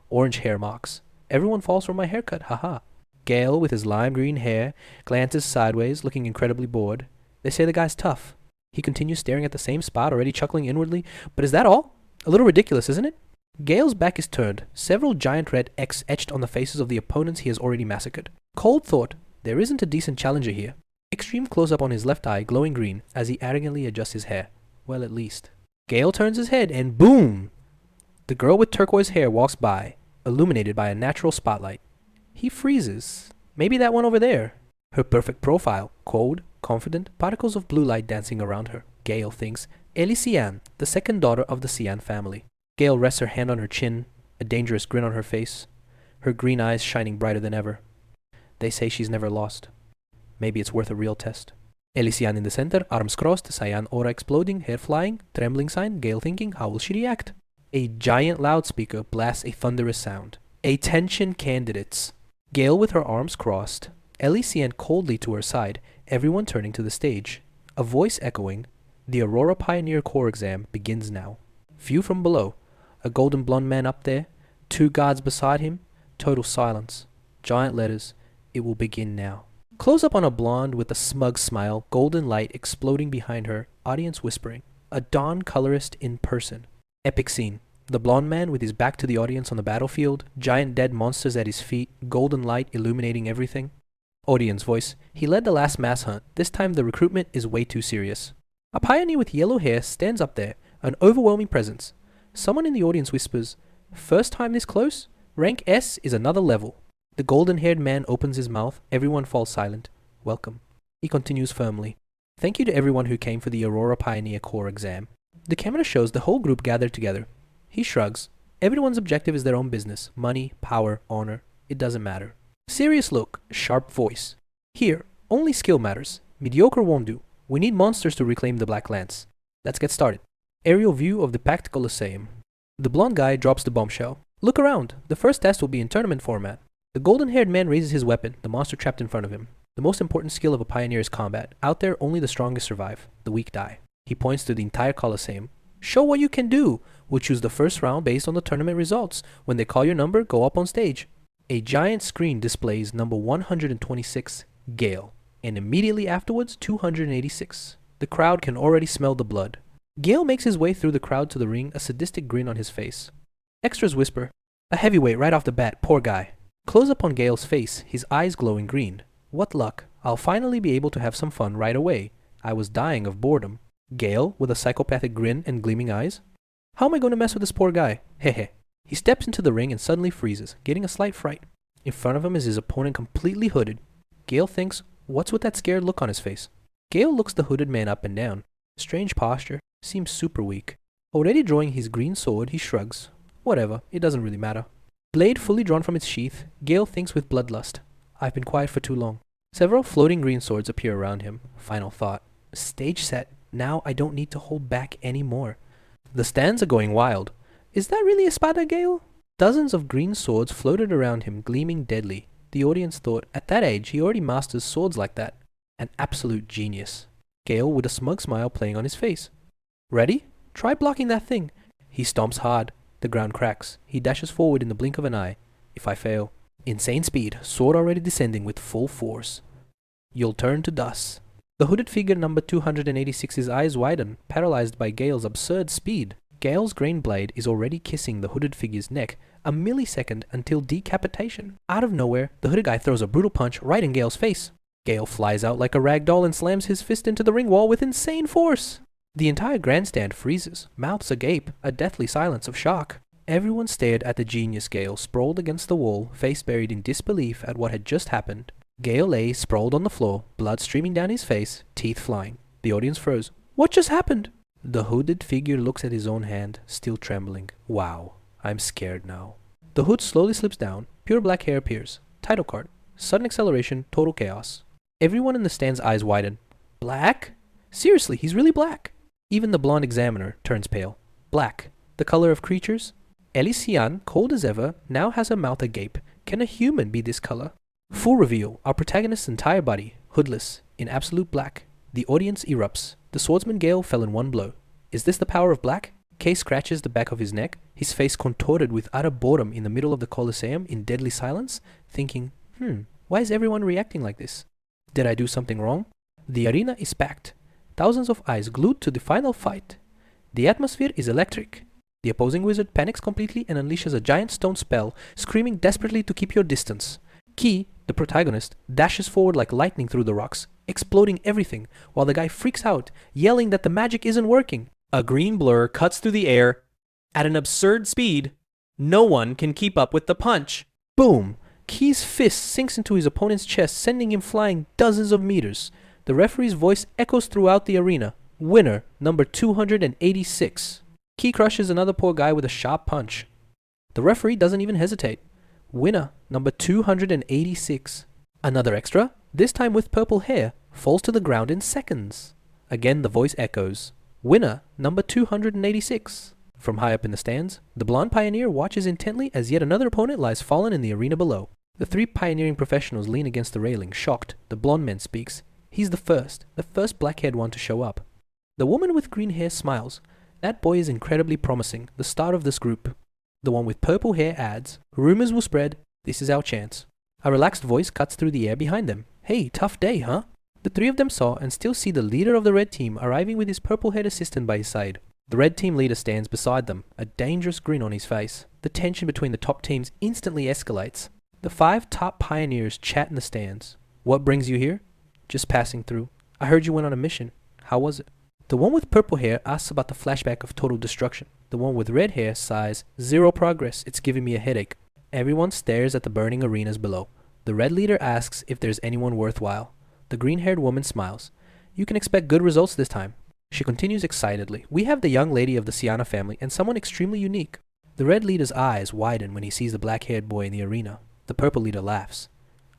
Orange hair mocks. Everyone falls for my haircut, haha. Gale, with his lime green hair, glances sideways, looking incredibly bored. They say the guy's tough. He continues staring at the same spot, already chuckling inwardly. But is that all? A little ridiculous, isn't it? Gale's back is turned, several giant red X etched on the faces of the opponents he has already massacred. Cold thought, there isn't a decent challenger here. Extreme close-up on his left eye, glowing green, as he arrogantly adjusts his hair. Well, at least. Gale turns his head and boom! The girl with turquoise hair walks by, illuminated by a natural spotlight. He freezes. Maybe that one over there. Her perfect profile, cold, confident, particles of blue light dancing around her. Gale thinks, Elysian, the second daughter of the Cian family. Gale rests her hand on her chin, a dangerous grin on her face, her green eyes shining brighter than ever. They say she's never lost. Maybe it's worth a real test. Elysian in the center, arms crossed, cyan aura exploding, hair flying, trembling sign, Gale thinking, how will she react? A giant loudspeaker blasts a thunderous sound. Attention candidates. Gale with her arms crossed, Elysian coldly to her side, everyone turning to the stage. A voice echoing, the Aurora Pioneer Corps exam begins now. View from below. A golden blonde man up there, 2 guards beside him, total silence. Giant letters, it will begin now. Close up on a blonde with a smug smile, golden light exploding behind her, audience whispering. A Dawn colorist in person. Epic scene. The blonde man with his back to the audience on the battlefield, giant dead monsters at his feet, golden light illuminating everything. Audience voice. He led the last mass hunt. This time the recruitment is way too serious. A pioneer with yellow hair stands up there, An overwhelming presence. Someone in the audience whispers, "First time this close? Rank S is another level." The golden-haired man opens his mouth. Everyone falls silent. "Welcome." He continues firmly. "Thank you to everyone who came for the Aurora Pioneer Corps exam." The camera shows the whole group gathered together. He shrugs. Everyone's objective is their own business. Money, power, honor. It doesn't matter. Serious look, sharp voice. "Here, only skill matters. Mediocre won't do. We need monsters to reclaim the Black Lance. Let's get started." Aerial view of the packed Colosseum. The blonde guy drops the bombshell. "Look around. The first test will be in tournament format." The golden-haired man raises his weapon, the monster trapped in front of him. The most important skill of a pioneer is combat. Out there, only the strongest survive. The weak die. He points to the entire Colosseum. "Show what you can do. We'll choose the first round based on the tournament results. When they call your number, go up on stage." A giant screen displays number 126, Gale, and immediately afterwards 286. The crowd can already smell the blood. Gale makes his way through the crowd to the ring, a sadistic grin on his face. Extras whisper, "A heavyweight right off the bat, poor guy." Close up on Gale's face, his eyes glowing green. "What luck. I'll finally be able to have some fun right away. I was dying of boredom." Gale, with a psychopathic grin and gleaming eyes. "How am I going to mess with this poor guy? Hehe." He steps into the ring and suddenly freezes, getting a slight fright. In front of him is his opponent completely hooded. Gale thinks, what's with that scared look on his face? Gale looks the hooded man up and down. Strange posture, seems super weak. Already drawing his green sword, he shrugs. Whatever, it doesn't really matter. Blade fully drawn from its sheath, Gale thinks with bloodlust. I've been quiet for too long. Several floating green swords appear around him. Final thought. Stage set. Now I don't need to hold back anymore. The stands are going wild. Is that really a spada, Gale? Dozens of green swords floated around him, gleaming deadly. The audience thought, at that age, he already masters swords like that. An absolute genius. Gale with a smug smile playing on his face. Ready? Try blocking that thing. He stomps hard. The ground cracks. He dashes forward in the blink of an eye. If I fail. Insane speed, sword already descending with full force. You'll turn to dust. The hooded figure number 286's eyes widen, paralyzed by Gale's absurd speed. Gale's green blade is already kissing the hooded figure's neck, a millisecond until decapitation. Out of nowhere, the hooded guy throws a brutal punch right in Gale's face. Gale flies out like a rag doll and slams his fist into the ring wall with insane force. The entire grandstand freezes, mouths agape, a deathly silence of shock. Everyone stared at the genius Gale sprawled against the wall, face buried in disbelief at what had just happened. Gale lay sprawled on the floor, blood streaming down his face, teeth flying. The audience froze. What just happened? The hooded figure looks at his own hand, still trembling. Wow, I'm scared now. The hood slowly slips down, pure black hair appears. Title card. Sudden acceleration, total chaos. Everyone in the stand's eyes widen. Black? Seriously, he's really black. Even the blonde examiner turns pale. Black. The color of creatures? Elysian, cold as ever, now has her mouth agape. Can a human be this color? Full reveal. Our protagonist's entire body, hoodless, in absolute black. The audience erupts. The swordsman Gale fell in one blow. Is this the power of black? Kay scratches the back of his neck, his face contorted with utter boredom in the middle of the Colosseum in deadly silence, thinking, why is everyone reacting like this? Did I do something wrong? The arena is packed. Thousands of eyes glued to the final fight. The atmosphere is electric. The opposing wizard panics completely and unleashes a giant stone spell, screaming desperately to keep your distance. Key, the protagonist, dashes forward like lightning through the rocks, exploding everything, while the guy freaks out, yelling that the magic isn't working. A green blur cuts through the air at an absurd speed. No one can keep up with the punch. Boom! Key's fist sinks into his opponent's chest, sending him flying dozens of meters. The referee's voice echoes throughout the arena. Winner, number 286. Key crushes another poor guy with a sharp punch. The referee doesn't even hesitate. Winner, number 286. Another extra, this time with purple hair, falls to the ground in seconds. Again the voice echoes. Winner, number 286. From high up in the stands, the blonde pioneer watches intently as yet another opponent lies fallen in the arena below. The three pioneering professionals lean against the railing, shocked. The blonde man speaks. He's the first black-haired one to show up. The woman with green hair smiles. That boy is incredibly promising, the start of this group. The one with purple hair adds, rumors will spread, this is our chance. A relaxed voice cuts through the air behind them. Hey, tough day, huh? The three of them saw and still see the leader of the red team arriving with his purple-haired assistant by his side. The red team leader stands beside them, a dangerous grin on his face. The tension between the top teams instantly escalates. The 5 top pioneers chat in the stands. What brings you here? Just passing through. I heard you went on a mission. How was it? The one with purple hair asks about the flashback of total destruction. The one with red hair sighs, "Zero progress, it's giving me a headache." Everyone stares at the burning arenas below. The red leader asks if there's anyone worthwhile. The green-haired woman smiles. "You can expect good results this time." She continues excitedly. "We have the young lady of the Siana family and someone extremely unique." The red leader's eyes widen when he sees the black-haired boy in the arena. The purple leader laughs.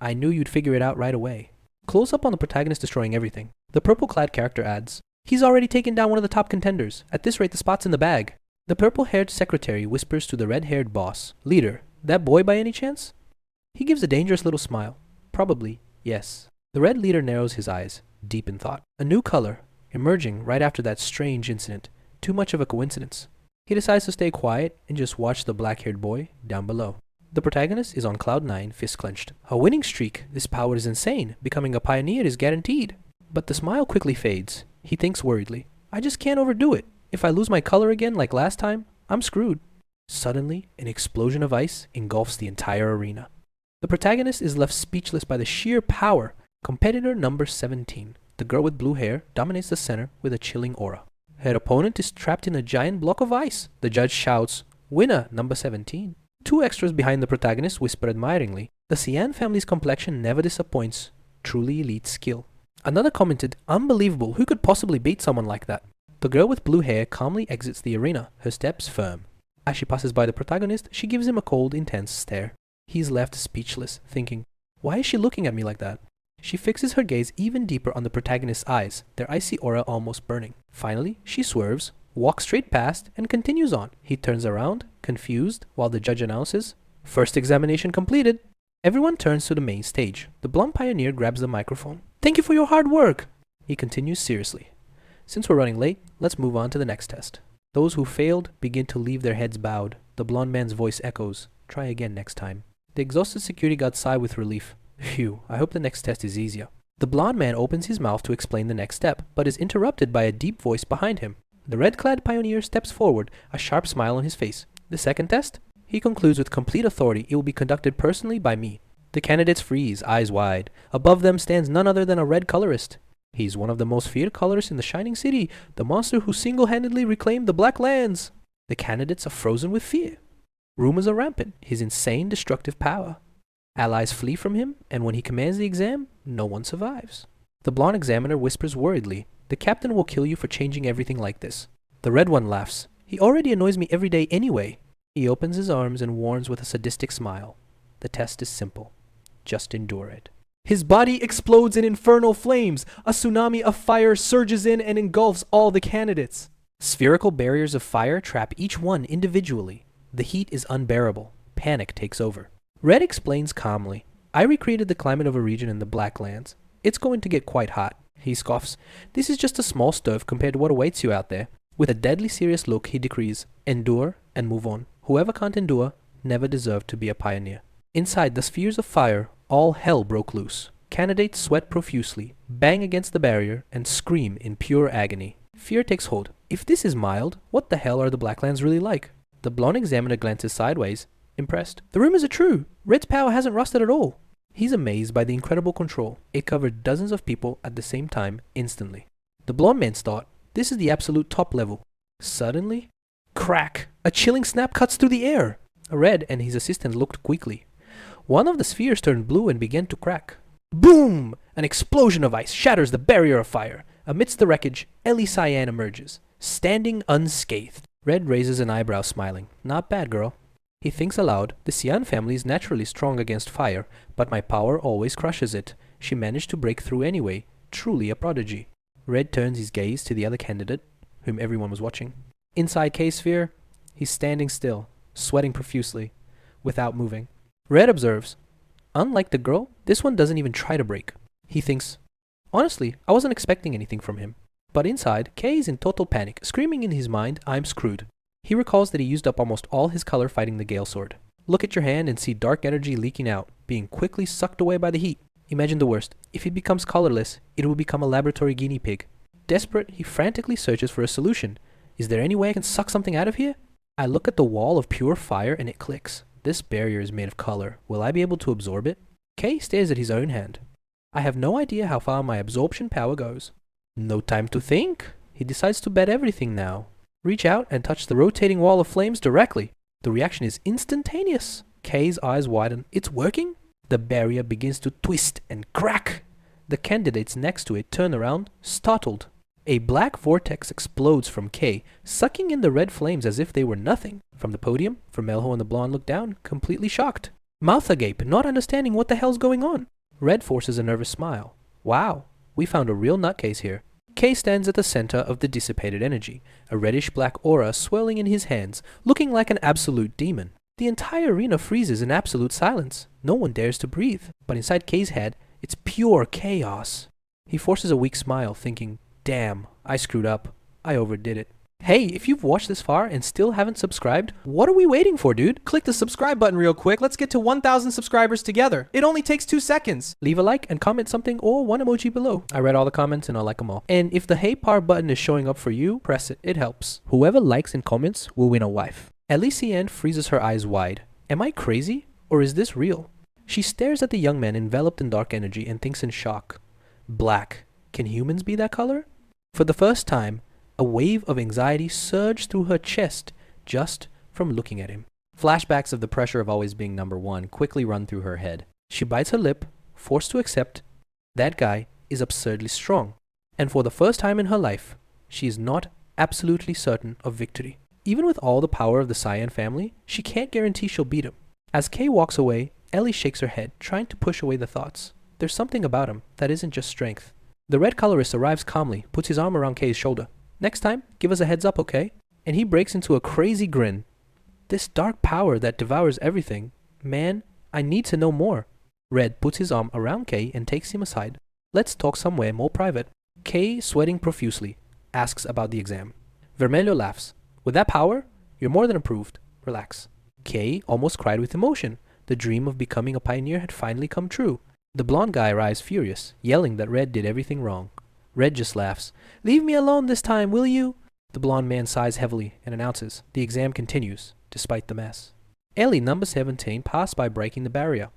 "I knew you'd figure it out right away." Close up on the protagonist destroying everything. The purple-clad character adds, "He's already taken down one of the top contenders. At this rate, the spot's in the bag." The purple-haired secretary whispers to the red-haired boss, "Leader, that boy by any chance?" He gives a dangerous little smile. "Probably, yes." The red leader narrows his eyes, deep in thought. A new color, emerging right after that strange incident. Too much of a coincidence. He decides to stay quiet and just watch the black-haired boy down below. The protagonist is on cloud 9, fist clenched. A winning streak. This power is insane. Becoming a pioneer is guaranteed. But the smile quickly fades. He thinks worriedly, "I just can't overdo it. If I lose my color again like last time, I'm screwed." Suddenly, an explosion of ice engulfs the entire arena. The protagonist is left speechless by the sheer power. Competitor number 17, the girl with blue hair, dominates the center with a chilling aura. Her opponent is trapped in a giant block of ice. The judge shouts, "Winner number 17." Two extras behind the protagonist whisper admiringly, "The Sian family's complexion never disappoints. Truly elite skill." Another commented, "Unbelievable, who could possibly beat someone like that?" The girl with blue hair calmly exits the arena, her steps firm. As she passes by the protagonist, she gives him a cold, intense stare. He's left speechless, thinking, "Why is she looking at me like that?" She fixes her gaze even deeper on the protagonist's eyes, their icy aura almost burning. Finally, she swerves, walks straight past, and continues on. He turns around, confused, while the judge announces, "First examination completed." Everyone turns to the main stage. The blonde pioneer grabs the microphone. "Thank you for your hard work," he continues seriously. "Since we're running late, let's move on to the next test." Those who failed begin to leave their heads bowed. The blonde man's voice echoes, "Try again next time." The exhausted security guards sigh with relief. "Phew, I hope the next test is easier." The blonde man opens his mouth to explain the next step, but is interrupted by a deep voice behind him. The red-clad pioneer steps forward, a sharp smile on his face. "The second test?" He concludes with complete authority. "It will be conducted personally by me." The candidates freeze, eyes wide. Above them stands none other than a red colorist. He's one of the most feared colorists in the Shining City, the monster who single-handedly reclaimed the Black Lands. The candidates are frozen with fear. Rumors are rampant, his insane destructive power. Allies flee from him, and when he commands the exam, no one survives. The blonde examiner whispers worriedly, "The captain will kill you for changing everything like this." The red one laughs, "He already annoys me every day anyway." He opens his arms and warns with a sadistic smile, "The test is simple. Just endure it." His body explodes in infernal flames. A tsunami of fire surges in and engulfs all the candidates. Spherical barriers of fire trap each one individually. The heat is unbearable. Panic takes over. Red explains calmly, "I recreated the climate of a region in the Black Lands. It's going to get quite hot." He scoffs, "This is just a small stove compared to what awaits you out there." With a deadly serious look, he decrees, "Endure and move on. Whoever can't endure never deserved to be a pioneer." Inside the spheres of fire, all hell broke loose. Candidates sweat profusely, bang against the barrier, and scream in pure agony. Fear takes hold. If this is mild, what the hell are the Blacklands really like? The blonde examiner glances sideways, impressed. "The rumors are true. Red's power hasn't rusted at all." He's amazed by the incredible control. It covered dozens of people at the same time, instantly. The blonde man's thought, "This is the absolute top level." Suddenly, crack! A chilling snap cuts through the air. Red and his assistant looked quickly. One of the spheres turned blue and began to crack. Boom! An explosion of ice shatters the barrier of fire. Amidst the wreckage, Ellie Cyan emerges, standing unscathed. Red raises an eyebrow, smiling. "Not bad, girl." He thinks aloud, "The Cyan family is naturally strong against fire, but my power always crushes it. She managed to break through anyway. Truly a prodigy." Red turns his gaze to the other candidate, whom everyone was watching. Inside K-Sphere, he's standing still, sweating profusely, without moving. Red observes, "Unlike the girl, this one doesn't even try to break." He thinks, "Honestly, I wasn't expecting anything from him." But inside, K is in total panic, screaming in his mind, "I'm screwed." He recalls that he used up almost all his color fighting the Gale Sword. Look at your hand and see dark energy leaking out, being quickly sucked away by the heat. Imagine the worst. If it becomes colorless, it will become a laboratory guinea pig. Desperate, he frantically searches for a solution. Is there any way I can suck something out of here? I look at the wall of pure fire and it clicks. This barrier is made of color. Will I be able to absorb it? K stares at his own hand. I have no idea how far my absorption power goes. No time to think, He decides to bet everything now. Reach out and touch the rotating wall of flames directly. The reaction is instantaneous. Kay's eyes widen. It's working? The barrier begins to twist and crack. The candidates next to it turn around, startled. A black vortex explodes from Kay, sucking in the red flames as if they were nothing. From the podium, Vermelho and the blonde look down, completely shocked. Mouth agape, not understanding what the hell's going on. Red forces a nervous smile. Wow, we found a real nutcase here. Kay stands at the center of the dissipated energy, a reddish-black aura swirling in his hands, looking like an absolute demon. The entire arena freezes in absolute silence. No one dares to breathe. But inside Kay's head, it's pure chaos. He forces a weak smile, thinking, damn, I screwed up. I overdid it. Hey, if you've watched this far and still haven't subscribed, what are we waiting for, dude? Click the subscribe button real quick. Let's get to 1,000 subscribers together. It only takes 2 seconds. Leave a like and comment something or one emoji below. I read all the comments and I like them all. And if the Hey Par button is showing up for you, press it. It helps. Whoever likes and comments will win a wife. Elysienne freezes her eyes wide. Am I crazy? Or is this real? She stares at the young man enveloped in dark energy and thinks in shock. Black. Can humans be that color? For the first time, a wave of anxiety surged through her chest just from looking at him. Flashbacks of the pressure of always being number one quickly run through her head. She bites her lip, forced to accept that guy is absurdly strong. And for the first time in her life, she is not absolutely certain of victory. Even with all the power of the Cyan family, she can't guarantee she'll beat him. As Kay walks away, Ellie shakes her head, trying to push away the thoughts. There's something about him that isn't just strength. The red colorist arrives calmly, puts his arm around Kay's shoulder. Next time, give us a heads up, okay? And he breaks into a crazy grin. This dark power that devours everything. Man, I need to know more. Red puts his arm around Kay and takes him aside. Let's talk somewhere more private. Kay, sweating profusely, asks about the exam. Vermelho laughs. With that power, you're more than approved. Relax. Kay almost cried with emotion. The dream of becoming a pioneer had finally come true. The blonde guy arrives furious, yelling that Red did everything wrong. Red just laughs. Leave me alone this time, will you? The blonde man sighs heavily and announces the exam continues, despite the mess. Ellie, number 17, passed by breaking the barrier.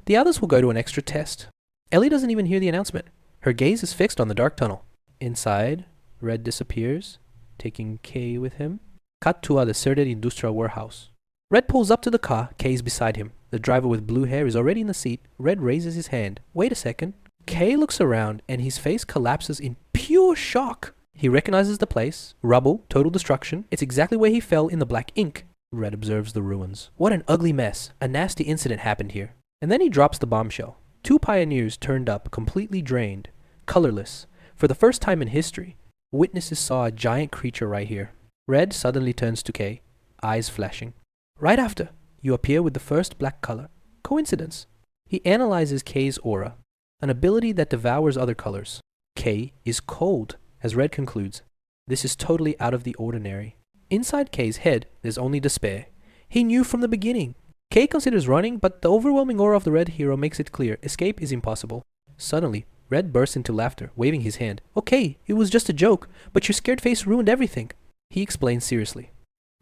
The others will go to an extra test. Ellie doesn't even hear the announcement. Her gaze is fixed on the dark tunnel. Inside, Red disappears, taking Kay with him. Cut to a deserted industrial warehouse. Red pulls up to the car, Kay's beside him. The driver with blue hair is already in the seat. Red raises his hand. Wait a second. Kay looks around and his face collapses in pure shock. He recognizes the place. Rubble, total destruction. It's exactly where he fell in the black ink. Red observes the ruins. What an ugly mess. A nasty incident happened here. And then he drops the bombshell. 2 pioneers turned up, completely drained, colorless. For the first time in history, witnesses saw a giant creature right here. Red suddenly turns to Kay, eyes flashing. Right after, you appear with the first black color. Coincidence. He analyzes Kay's aura, an ability that devours other colors. Kay is cold, as Red concludes. This is totally out of the ordinary. Inside Kay's head, there's only despair. He knew from the beginning. Kay considers running, but the overwhelming aura of the red hero makes it clear escape is impossible. Suddenly, Red bursts into laughter, waving his hand. Okay, it was just a joke, but your scared face ruined everything. He explains seriously.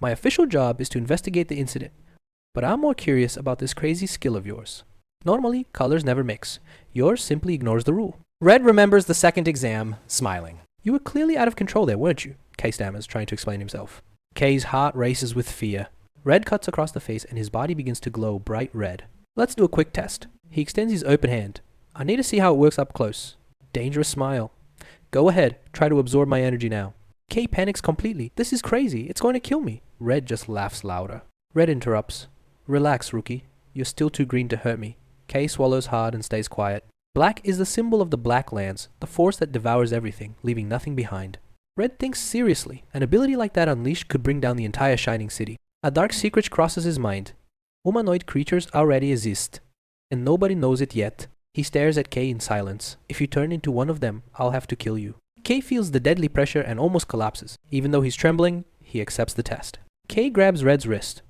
My official job is to investigate the incident, but I'm more curious about this crazy skill of yours. Normally, colors never mix. Yours simply ignores the rule. Red remembers the second exam, smiling. You were clearly out of control there, weren't you? Kay stammers, trying to explain himself. Kay's heart races with fear. Red cuts across the face and his body begins to glow bright red. Let's do a quick test. He extends his open hand. I need to see how it works up close. Dangerous smile. Go ahead, try to absorb my energy now. Kay panics completely. This is crazy, it's going to kill me. Red just laughs louder. Red interrupts. Relax, rookie. You're still too green to hurt me. Kay swallows hard and stays quiet. Black is the symbol of the Black Lands, the force that devours everything, leaving nothing behind. Red thinks seriously. An ability like that unleashed could bring down the entire Shining City. A dark secret crosses his mind. Humanoid creatures already exist, and nobody knows it yet. He stares at Kay in silence. If you turn into one of them, I'll have to kill you. Kay feels the deadly pressure and almost collapses. Even though he's trembling, he accepts the test. Kay grabs Red's wrist.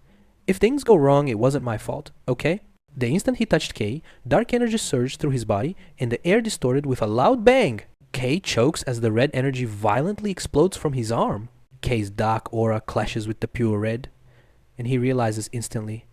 If things go wrong, it wasn't my fault, okay? The instant he touched Kay, dark energy surged through his body, and the air distorted with a loud bang. Kay chokes as the red energy violently explodes from his arm. Kay's dark aura clashes with the pure red, and he realizes instantly,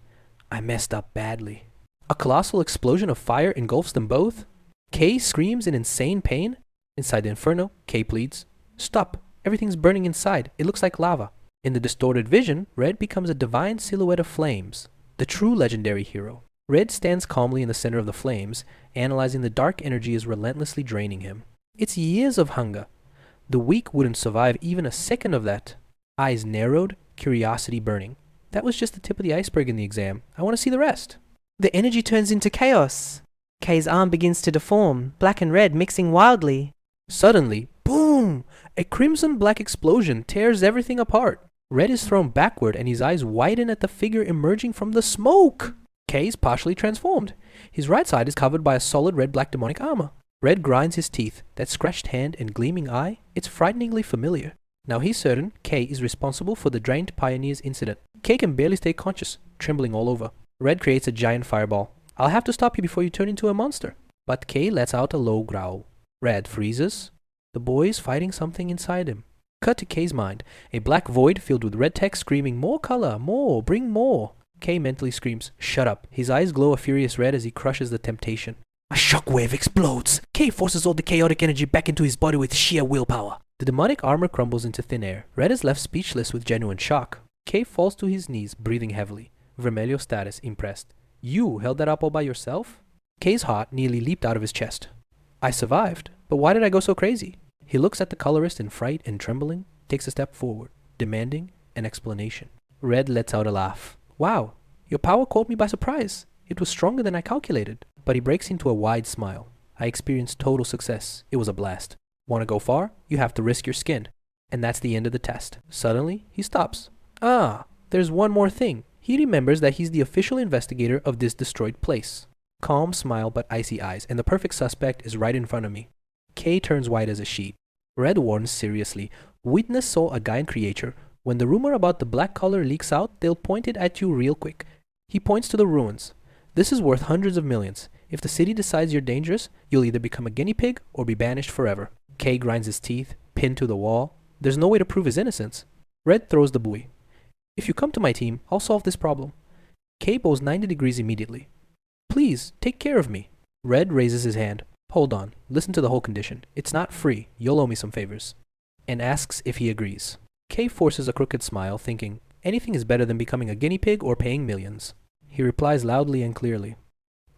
I messed up badly. A colossal explosion of fire engulfs them both. Kay screams in insane pain. Inside the inferno, Kay pleads, Stop, Everything's burning inside. It looks like lava. In the distorted vision, Red becomes a divine silhouette of flames, the true legendary hero. Red stands calmly in the center of the flames, analyzing the dark energy is relentlessly draining him. It's years of hunger. The weak wouldn't survive even a second of that. Eyes narrowed, curiosity burning. That was just the tip of the iceberg in the exam. I want to see the rest. The energy turns into chaos. Kay's arm begins to deform, black and red mixing wildly. Suddenly, boom! A crimson-black explosion tears everything apart. Red is thrown backward and his eyes widen at the figure emerging from the smoke. Kay is partially transformed. His right side is covered by a solid red-black demonic armor. Red grinds his teeth. That scratched hand and gleaming eye, it's frighteningly familiar. Now he's certain Kay is responsible for the drained pioneers incident. Kay can barely stay conscious, trembling all over. Red creates a giant fireball. I'll have to stop you before you turn into a monster. But Kay lets out a low growl. Red freezes. The boy is fighting something inside him. Cut to Kay's mind. A black void filled with red text screaming, more color, more, bring more. Kay mentally screams, shut up. His eyes glow a furious red as he crushes the temptation. A shockwave explodes. Kay forces all the chaotic energy back into his body with sheer willpower. The demonic armor crumbles into thin air. Red is left speechless with genuine shock. Kay falls to his knees, breathing heavily. Vermelho status impressed. You held that up all by yourself? Kay's heart nearly leaped out of his chest. I survived, but why did I go so crazy? He looks at the colorist in fright and trembling, takes a step forward, demanding an explanation. Red lets out a laugh. Wow, your power caught me by surprise. It was stronger than I calculated. But he breaks into a wide smile. I experienced total success. It was a blast. Want to go far? You have to risk your skin. And that's the end of the test. Suddenly, he stops. Ah, there's one more thing. He remembers that he's the official investigator of this destroyed place. Calm smile but icy eyes, and the perfect suspect is right in front of me. Kay turns white as a sheet. Red warns seriously. Witness saw a Gaian creature. When the rumor about the black color leaks out, they'll point it at you real quick. He points to the ruins. This is worth hundreds of millions. If the city decides you're dangerous, you'll either become a guinea pig or be banished forever. Kay grinds his teeth, pinned to the wall. There's no way to prove his innocence. Red throws the buoy. If you come to my team, I'll solve this problem. Kay bows 90 degrees immediately. Please, take care of me. Red raises his hand. Hold on, listen to the whole condition. It's not free, you'll owe me some favors. And asks if he agrees. Kay forces a crooked smile, thinking, anything is better than becoming a guinea pig or paying millions. He replies loudly and clearly,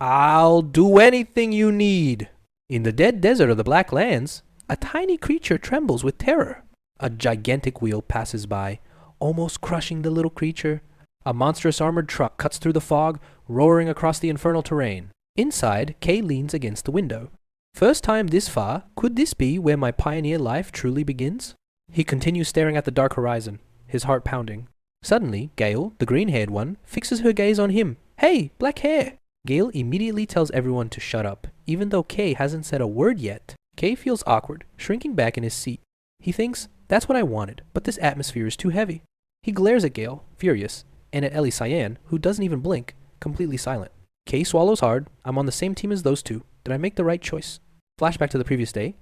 I'll do anything you need. In the dead desert of the Black Lands, a tiny creature trembles with terror. A gigantic wheel passes by, almost crushing the little creature. A monstrous armored truck cuts through the fog, roaring across the infernal terrain. Inside, Kay leans against the window. First time this far, could this be where my pioneer life truly begins? He continues staring at the dark horizon, his heart pounding. Suddenly, Gale, the green-haired one, fixes her gaze on him. Hey, black hair! Gale immediately tells everyone to shut up, even though Kay hasn't said a word yet. Kay feels awkward, shrinking back in his seat. He thinks, that's what I wanted, but this atmosphere is too heavy. He glares at Gale, furious, and at Ellie Cyan, who doesn't even blink, completely silent. Kay swallows hard. I'm on the same team as those two. Did I make the right choice? Flashback to the previous day.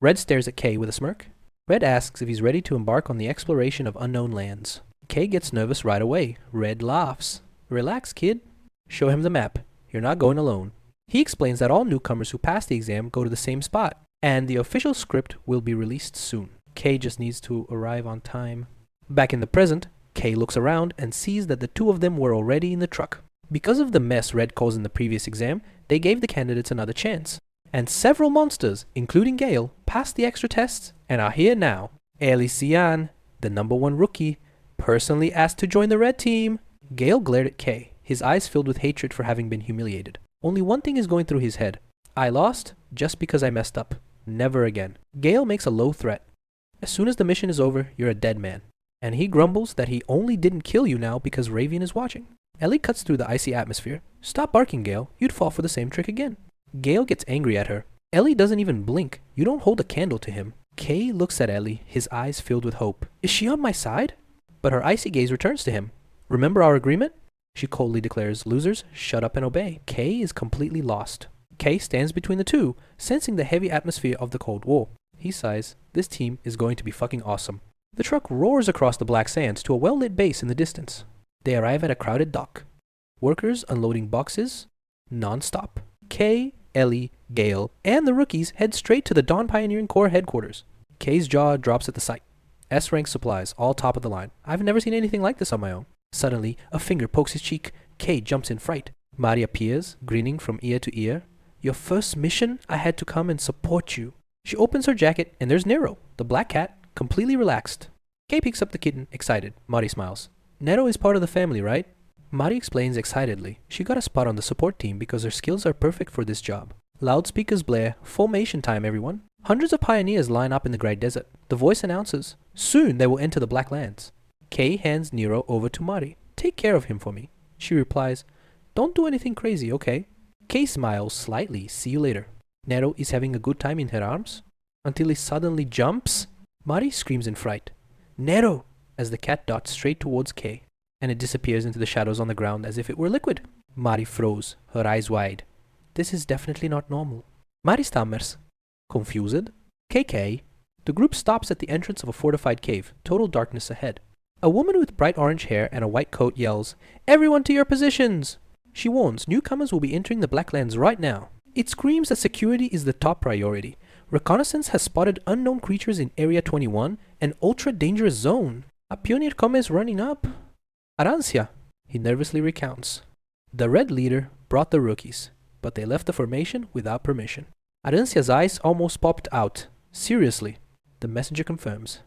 Red stares at Kay with a smirk. Red asks if he's ready to embark on the exploration of unknown lands. Kay gets nervous right away. Red laughs. Relax, kid. Show him the map. You're not going alone. He explains that all newcomers who pass the exam go to the same spot, and the official script will be released soon. Kay just needs to arrive on time. Back in the present, Kay looks around and sees that the two of them were already in the truck. Because of the mess Red caused in the previous exam, they gave the candidates another chance. And several monsters, including Gale, passed the extra tests and are here now. Ellie Cyan, the #1 rookie, personally asked to join the red team. Gale glared at Kay, his eyes filled with hatred for having been humiliated. Only one thing is going through his head. I lost just because I messed up. Never again. Gale makes a low threat. As soon as the mission is over, you're a dead man. And he grumbles that he only didn't kill you now because Ravian is watching. Ellie cuts through the icy atmosphere. Stop barking, Gale. You'd fall for the same trick again. Gale gets angry at her. Ellie doesn't even blink. You don't hold a candle to him. Kay looks at Ellie, his eyes filled with hope. Is she on my side? But her icy gaze returns to him. Remember our agreement? She coldly declares, losers, shut up and obey. Kay is completely lost. Kay stands between the two, sensing the heavy atmosphere of the Cold War. He sighs, this team is going to be fucking awesome. The truck roars across the black sands to a well-lit base in the distance. They arrive at a crowded dock. Workers unloading boxes, non-stop. Kay, Ellie, Gale, and the rookies head straight to the Dawn Pioneering Corps headquarters. Kay's jaw drops at the sight. S-rank supplies, all top of the line. I've never seen anything like this on my own. Suddenly, a finger pokes his cheek. Kay jumps in fright. Mari appears, grinning from ear to ear. Your first mission? I had to come and support you. She opens her jacket, and there's Nero, the black cat, completely relaxed. Kay picks up the kitten, excited. Mari smiles. Nero is part of the family, right? Mari explains excitedly. She got a spot on the support team because her skills are perfect for this job. Loudspeakers blare, formation time everyone. Hundreds of pioneers line up in the Great Desert. The voice announces, soon they will enter the Black Lands. Kay hands Nero over to Mari. Take care of him for me. She replies, don't do anything crazy, okay? Kay smiles slightly, see you later. Nero is having a good time in her arms, until he suddenly jumps. Mari screams in fright. Nero! As the cat darts straight towards Kay, and it disappears into the shadows on the ground as if it were liquid. Mari froze, her eyes wide. This is definitely not normal. Mari stammers. Confused? KK. The group stops at the entrance of a fortified cave, total darkness ahead. A woman with bright orange hair and a white coat yells, everyone to your positions! She warns newcomers will be entering the Blacklands right now. It screams that security is the top priority. Reconnaissance has spotted unknown creatures in Area 21, an ultra-dangerous zone. A pioneer comes running up. Arancia, he nervously recounts. The red leader brought the rookies, but they left the formation without permission. Arancia's eyes almost popped out. Seriously, the messenger confirms.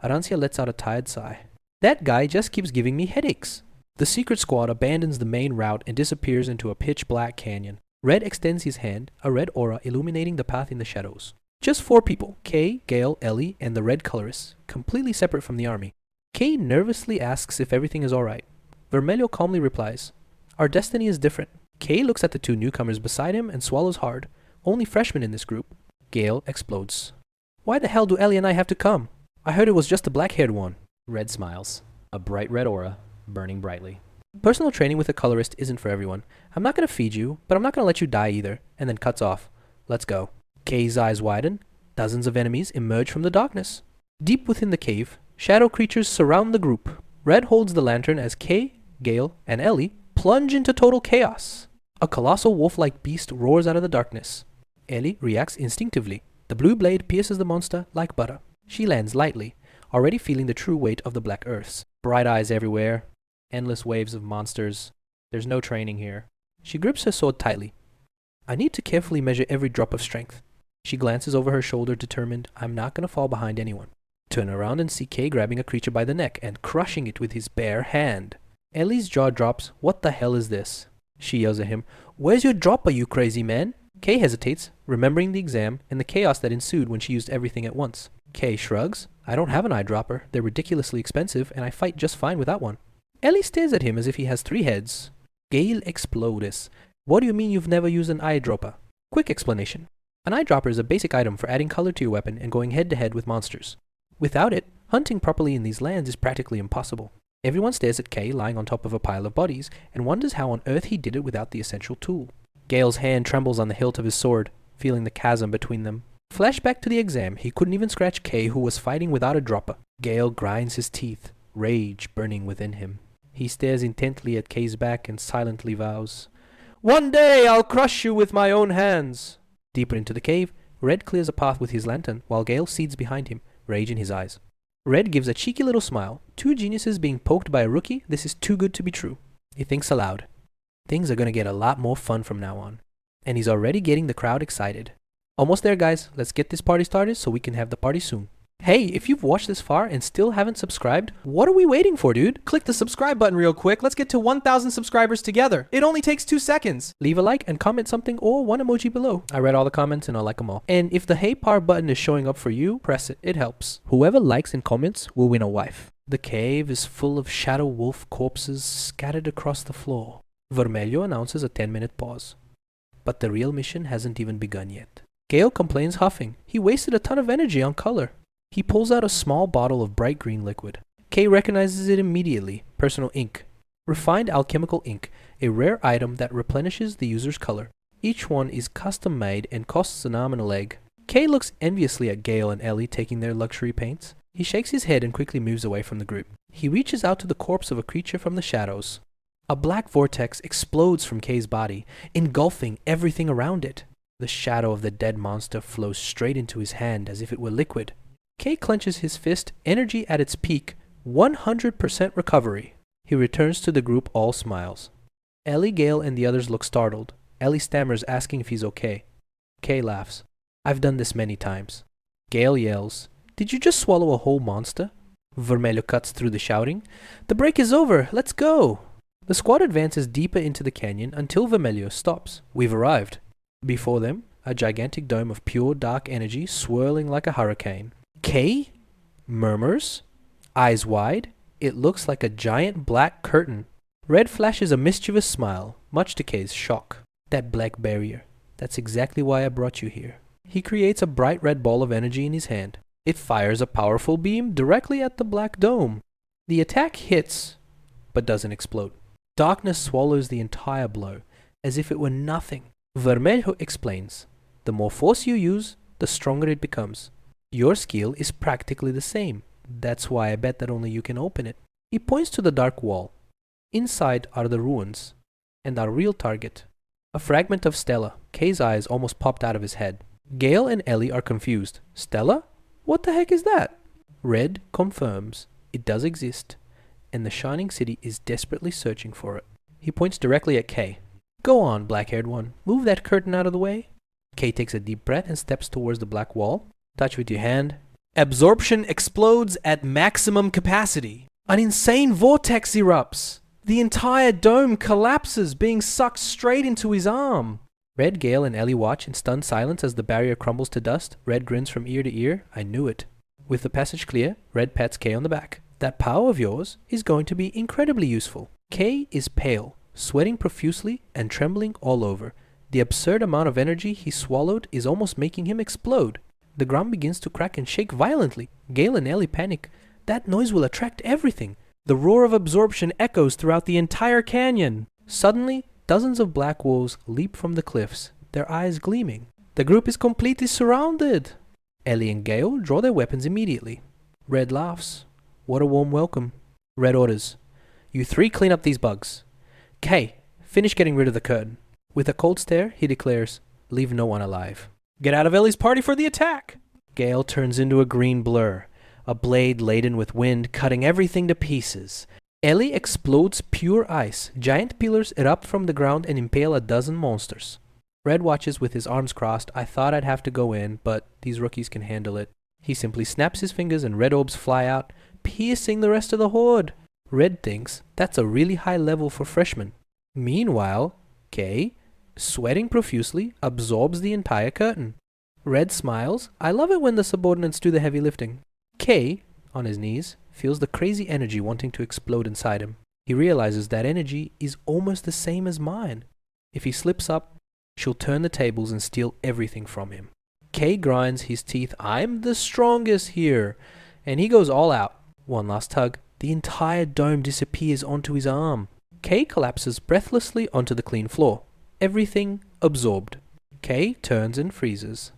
Arancia lets out a tired sigh. That guy just keeps giving me headaches. The secret squad abandons the main route and disappears into a pitch-black canyon. Red extends his hand, a red aura illuminating the path in the shadows. Just 4 people, Kay, Gale, Ellie, and the red colorist, completely separate from the army. Kay nervously asks if everything is alright. Vermelho calmly replies, our destiny is different. Kay looks at the 2 newcomers beside him and swallows hard. Only freshmen in this group. Gale explodes. Why the hell do Ellie and I have to come? I heard it was just the black-haired one. Red smiles, a bright red aura, burning brightly. Personal training with a colorist isn't for everyone. I'm not gonna feed you, but I'm not gonna let you die either. And then cuts off. Let's go. Kay's eyes widen. Dozens of enemies emerge from the darkness. Deep within the cave, shadow creatures surround the group. Red holds the lantern as Kay, Gale, and Ellie plunge into total chaos. A colossal wolf-like beast roars out of the darkness. Ellie reacts instinctively. The blue blade pierces the monster like butter. She lands lightly, already feeling the true weight of the black earths. Bright eyes everywhere. Endless waves of monsters. There's no training here. She grips her sword tightly. I need to carefully measure every drop of strength. She glances over her shoulder, determined, I'm not gonna fall behind anyone. Turn around and see Kay grabbing a creature by the neck and crushing it with his bare hand. Ellie's jaw drops. What the hell is this? She yells at him, where's your dropper, you crazy man? Kay hesitates, remembering the exam and the chaos that ensued when she used everything at once. Kay shrugs. I don't have an eyedropper. They're ridiculously expensive, and I fight just fine without one. Ellie stares at him as if he has 3 heads. Gale explodes. What do you mean you've never used an eyedropper? Quick explanation. An eyedropper is a basic item for adding color to your weapon and going head-to-head with monsters. Without it, hunting properly in these lands is practically impossible. Everyone stares at Kay lying on top of a pile of bodies and wonders how on earth he did it without the essential tool. Gale's hand trembles on the hilt of his sword, feeling the chasm between them. Flashback to the exam, he couldn't even scratch Kay, who was fighting without a dropper. Gale grinds his teeth, rage burning within him. He stares intently at Kay's back and silently vows, one day I'll crush you with my own hands. Deeper into the cave, Red clears a path with his lantern, while Gale cedes behind him, rage in his eyes. Red gives a cheeky little smile. 2 geniuses being poked by a rookie? This is too good to be true. He thinks aloud. Things are gonna get a lot more fun from now on. And he's already getting the crowd excited. Almost there, guys. Let's get this party started so we can have the party soon. Hey, if you've watched this far and still haven't subscribed, what are we waiting for, dude? Click the subscribe button real quick. Let's get to 1,000 subscribers together. It only takes 2 seconds. Leave a like and comment something or 1 emoji below. I read all the comments and I like them all. And if the hey par button is showing up for you, press it. It helps. Whoever likes and comments will win a wife. The cave is full of shadow wolf corpses scattered across the floor. Vermelho announces a 10-minute pause. But the real mission hasn't even begun yet. Gale complains huffing. He wasted a ton of energy on color. He pulls out a small bottle of bright green liquid. Kay recognizes it immediately. Personal ink. Refined alchemical ink, a rare item that replenishes the user's color. Each one is custom made and costs an arm and a leg. Kay looks enviously at Gale and Ellie taking their luxury paints. He shakes his head and quickly moves away from the group. He reaches out to the corpse of a creature from the shadows. A black vortex explodes from Kay's body, engulfing everything around it. The shadow of the dead monster flows straight into his hand as if it were liquid. K clenches his fist, energy at its peak, 100% recovery. He returns to the group, all smiles. Ellie, Gale, and the others look startled. Ellie stammers, asking if he's okay. K laughs. I've done this many times. Gale yells, "Did you just swallow a whole monster?" Vermelho cuts through the shouting. "The break is over, let's go!" The squad advances deeper into the canyon until Vermelho stops. We've arrived. Before them, a gigantic dome of pure dark energy swirling like a hurricane. K murmurs, eyes wide. It looks like a giant black curtain. Red flashes a mischievous smile, much to K's shock. That black barrier. That's exactly why I brought you here. He creates a bright red ball of energy in his hand. It fires a powerful beam directly at the black dome. The attack hits, but doesn't explode. Darkness swallows the entire blow, as if it were nothing. Vermelho explains, the more force you use, the stronger it becomes. Your skill is practically the same. That's why I bet that only you can open it. He points to the dark wall. Inside are the ruins, and our real target. A fragment of Stella. K's eyes almost popped out of his head. Gale and Ellie are confused. Stella? What the heck is that? Red confirms it does exist, and the Shining City is desperately searching for it. He points directly at K. Go on, black-haired one. Move that curtain out of the way. K takes a deep breath and steps towards the black wall. Touch with your hand. Absorption explodes at maximum capacity. An insane vortex erupts. The entire dome collapses, being sucked straight into his arm. Red, Gale, and Ellie watch in stunned silence as the barrier crumbles to dust. Red grins from ear to ear. I knew it. With the passage clear, Red pats K on the back. That power of yours is going to be incredibly useful. K is pale, sweating profusely and trembling all over. The absurd amount of energy he swallowed is almost making him explode. The ground begins to crack and shake violently. Gale and Ellie panic. That noise will attract everything. The roar of absorption echoes throughout the entire canyon. Suddenly, dozens of black wolves leap from the cliffs, their eyes gleaming. The group is completely surrounded. Ellie and Gale draw their weapons immediately. Red laughs. What a warm welcome. Red orders, you three clean up these bugs. K, finish getting rid of the curtain. With a cold stare, he declares, leave no one alive. Get out of Ellie's party for the attack. Gale turns into a green blur, a blade laden with wind cutting everything to pieces. Ellie explodes pure ice. Giant pillars erupt from the ground and impale a dozen monsters. Red watches with his arms crossed. I thought I'd have to go in, but these rookies can handle it. He simply snaps his fingers and red orbs fly out, piercing the rest of the horde. Red thinks that's a really high level for freshmen. Meanwhile, K, sweating profusely, absorbs the entire curtain. Red smiles. I love it when the subordinates do the heavy lifting. K, on his knees, feels the crazy energy wanting to explode inside him. He realizes that energy is almost the same as mine. If he slips up, she'll turn the tables and steal everything from him. K grinds his teeth. I'm the strongest here. And he goes all out. One last tug. The entire dome disappears onto his arm. K collapses breathlessly onto the clean floor. Everything absorbed. K turns and freezes.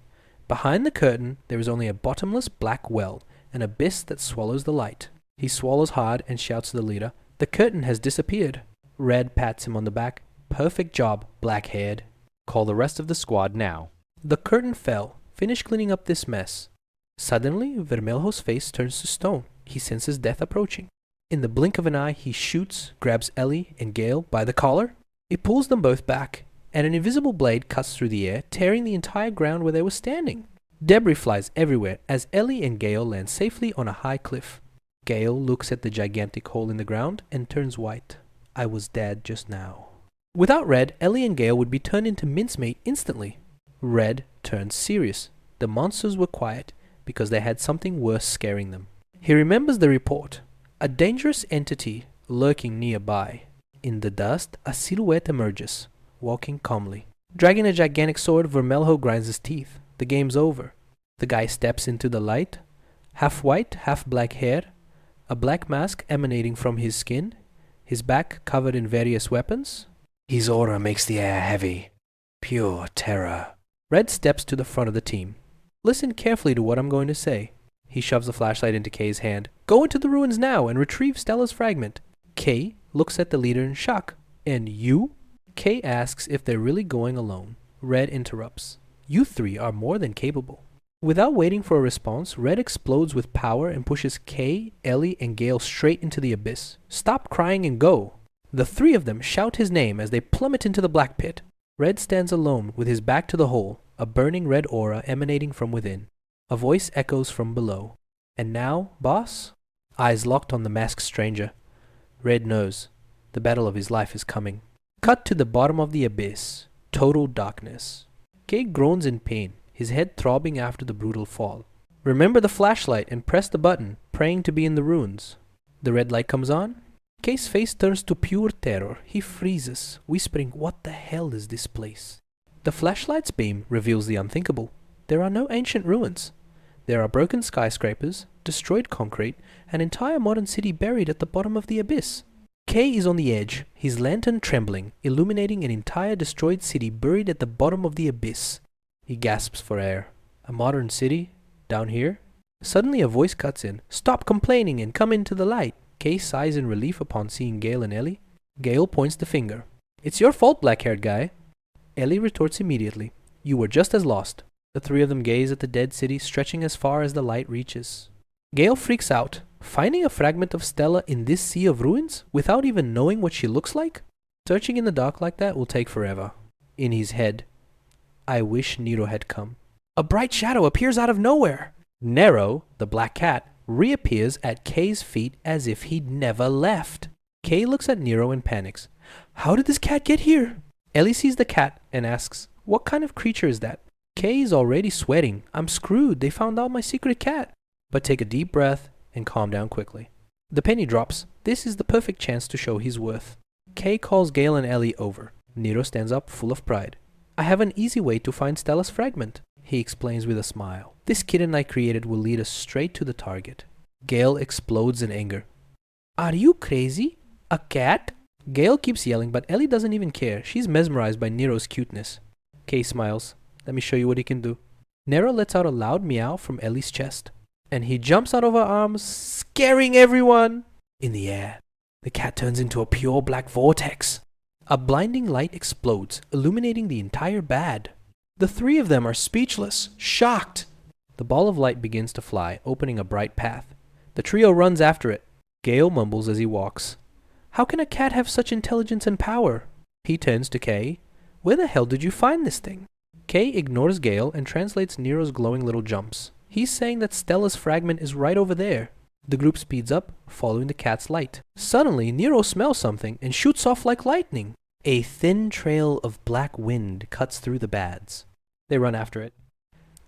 Behind the curtain, there is only a bottomless black well, an abyss that swallows the light. He swallows hard and shouts to the leader, the curtain has disappeared. Red pats him on the back. Perfect job, black-haired. Call the rest of the squad now. The curtain fell. Finish cleaning up this mess. Suddenly, Vermelho's face turns to stone. He senses death approaching. In the blink of an eye, he shoots, grabs Ellie and Gale by the collar. It pulls them both back, and an invisible blade cuts through the air, tearing the entire ground where they were standing. Debris flies everywhere as Ellie and Gale land safely on a high cliff. Gale looks at the gigantic hole in the ground and turns white. I was dead just now. Without Red, Ellie and Gale would be turned into mincemeat instantly. Red turns serious. The monsters were quiet because they had something worse scaring them. He remembers the report. A dangerous entity lurking nearby. In the dust, a silhouette emerges, walking calmly. Dragging a gigantic sword, Vermelho grinds his teeth. The game's over. The guy steps into the light, half white, half black hair, a black mask emanating from his skin, his back covered in various weapons. His aura makes the air heavy. Pure terror. Red steps to the front of the team. Listen carefully to what I'm going to say. He shoves the flashlight into K's hand. Go into the ruins now and retrieve Stella's fragment. K looks at the leader in shock. And you? K asks if they're really going alone. Red interrupts. You three are more than capable. Without waiting for a response, Red explodes with power and pushes Kay, Ellie, and Gale straight into the abyss. Stop crying and go! The three of them shout his name as they plummet into the black pit. Red stands alone with his back to the hole, a burning red aura emanating from within. A voice echoes from below. And now, boss? Eyes locked on the masked stranger. Red knows. The battle of his life is coming. Cut to the bottom of the abyss. Total darkness. Kay groans in pain, his head throbbing after the brutal fall. Remember the flashlight and press the button, praying to be in the ruins. The red light comes on. Kay's face turns to pure terror. He freezes, whispering, "What the hell is this place?" The flashlight's beam reveals the unthinkable. There are no ancient ruins. There are broken skyscrapers, destroyed concrete, an entire modern city buried at the bottom of the abyss. Kay is on the edge, his lantern trembling, illuminating an entire destroyed city buried at the bottom of the abyss. He gasps for air. A modern city? Down here? Suddenly a voice cuts in. "Stop complaining and come into the light." Kay sighs in relief upon seeing Gale and Ellie. Gale points the finger. "It's your fault, black-haired guy." Ellie retorts immediately. "You were just as lost." The three of them gaze at the dead city stretching as far as the light reaches. Gale freaks out. Finding a fragment of Stella in this sea of ruins without even knowing what she looks like? Searching in the dark like that will take forever. In his head, "I wish Nero had come." A bright shadow appears out of nowhere. Nero, the black cat, reappears at Kay's feet as if he'd never left. Kay looks at Nero and panics. "How did this cat get here?" Ellie sees the cat and asks, "What kind of creature is that?" Kay is already sweating. "I'm screwed. They found out my secret cat." But take a deep breath and calm down quickly. The penny drops. This is the perfect chance to show his worth. Kay calls Gale and Ellie over. Nero stands up full of pride. "I have an easy way to find Stella's fragment," he explains with a smile. "This kitten I created will lead us straight to the target." Gale explodes in anger. "Are you crazy? A cat?" Gale keeps yelling, but Ellie doesn't even care. She's mesmerized by Nero's cuteness. Kay smiles. "Let me show you what he can do." Nero lets out a loud meow from Ellie's chest, and he jumps out of her arms, scaring everyone. In the air, the cat turns into a pure black vortex. A blinding light explodes, illuminating the entire bad. The three of them are speechless, shocked. The ball of light begins to fly, opening a bright path. The trio runs after it. Gale mumbles as he walks. "How can a cat have such intelligence and power?" He turns to Kay. "Where the hell did you find this thing?" Kay ignores Gale and translates Nero's glowing little jumps. He's saying that Stella's fragment is right over there. The group speeds up, following the cat's light. Suddenly, Nero smells something and shoots off like lightning. A thin trail of black wind cuts through the bads. They run after it,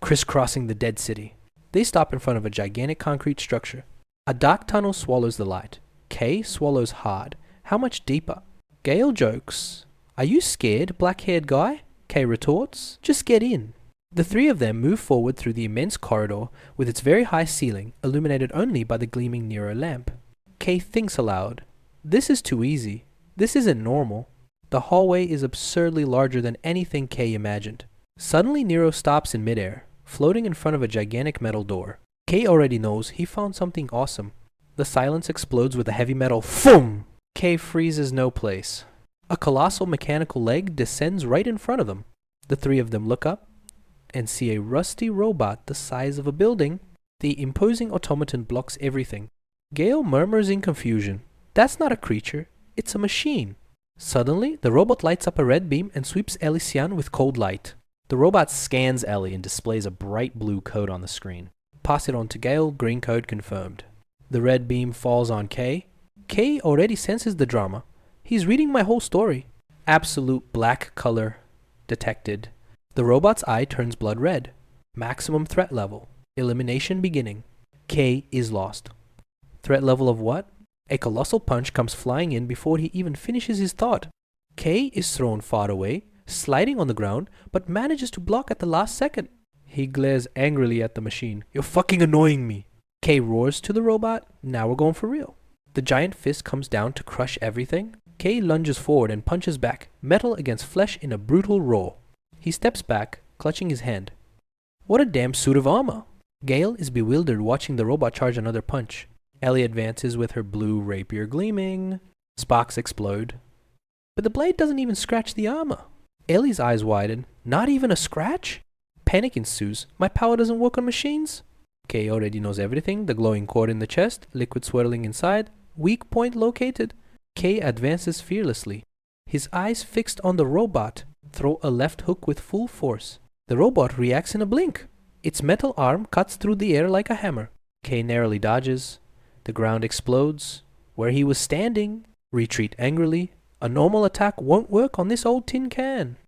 crisscrossing the dead city. They stop in front of a gigantic concrete structure. A dark tunnel swallows the light. Kay swallows hard. How much deeper? Gale jokes. "Are you scared, black-haired guy?" Kay retorts. "Just get in." The three of them move forward through the immense corridor with its very high ceiling, illuminated only by the gleaming Nero lamp. Kay thinks aloud. This is too easy. This isn't normal. The hallway is absurdly larger than anything Kay imagined. Suddenly Nero stops in midair, floating in front of a gigantic metal door. Kay already knows he found something awesome. The silence explodes with a heavy metal THUM! Kay freezes no place. A colossal mechanical leg descends right in front of them. The three of them look up and see a rusty robot the size of a building. The imposing automaton blocks everything. Gale murmurs in confusion. That's not a creature, it's a machine. Suddenly, the robot lights up a red beam and sweeps Elysian with cold light. The robot scans Ellie and displays a bright blue code on the screen. Pass it on to Gale, green code confirmed. The red beam falls on Kay. Kay already senses the drama. He's reading my whole story. Absolute black color detected. The robot's eye turns blood red. Maximum threat level. Elimination beginning. Kay is lost. Threat level of what? A colossal punch comes flying in before he even finishes his thought. Kay is thrown far away, sliding on the ground, but manages to block at the last second. He glares angrily at the machine. "You're fucking annoying me." Kay roars to the robot. Now we're going for real. The giant fist comes down to crush everything. Kay lunges forward and punches back, metal against flesh in a brutal roar. He steps back, clutching his hand. What a damn suit of armor! Gale is bewildered watching the robot charge another punch. Ellie advances with her blue rapier gleaming. Sparks explode. But the blade doesn't even scratch the armor. Ellie's eyes widen. Not even a scratch? Panic ensues. My power doesn't work on machines. Kay already knows everything. The glowing cord in the chest, liquid swirling inside, weak point located. Kay advances fearlessly. His eyes fixed on the robot. Throw a left hook with full force. The robot reacts in a blink. Its metal arm cuts through the air like a hammer. Kay narrowly dodges. The ground explodes. Where he was standing, retreat angrily. A normal attack won't work on this old tin can.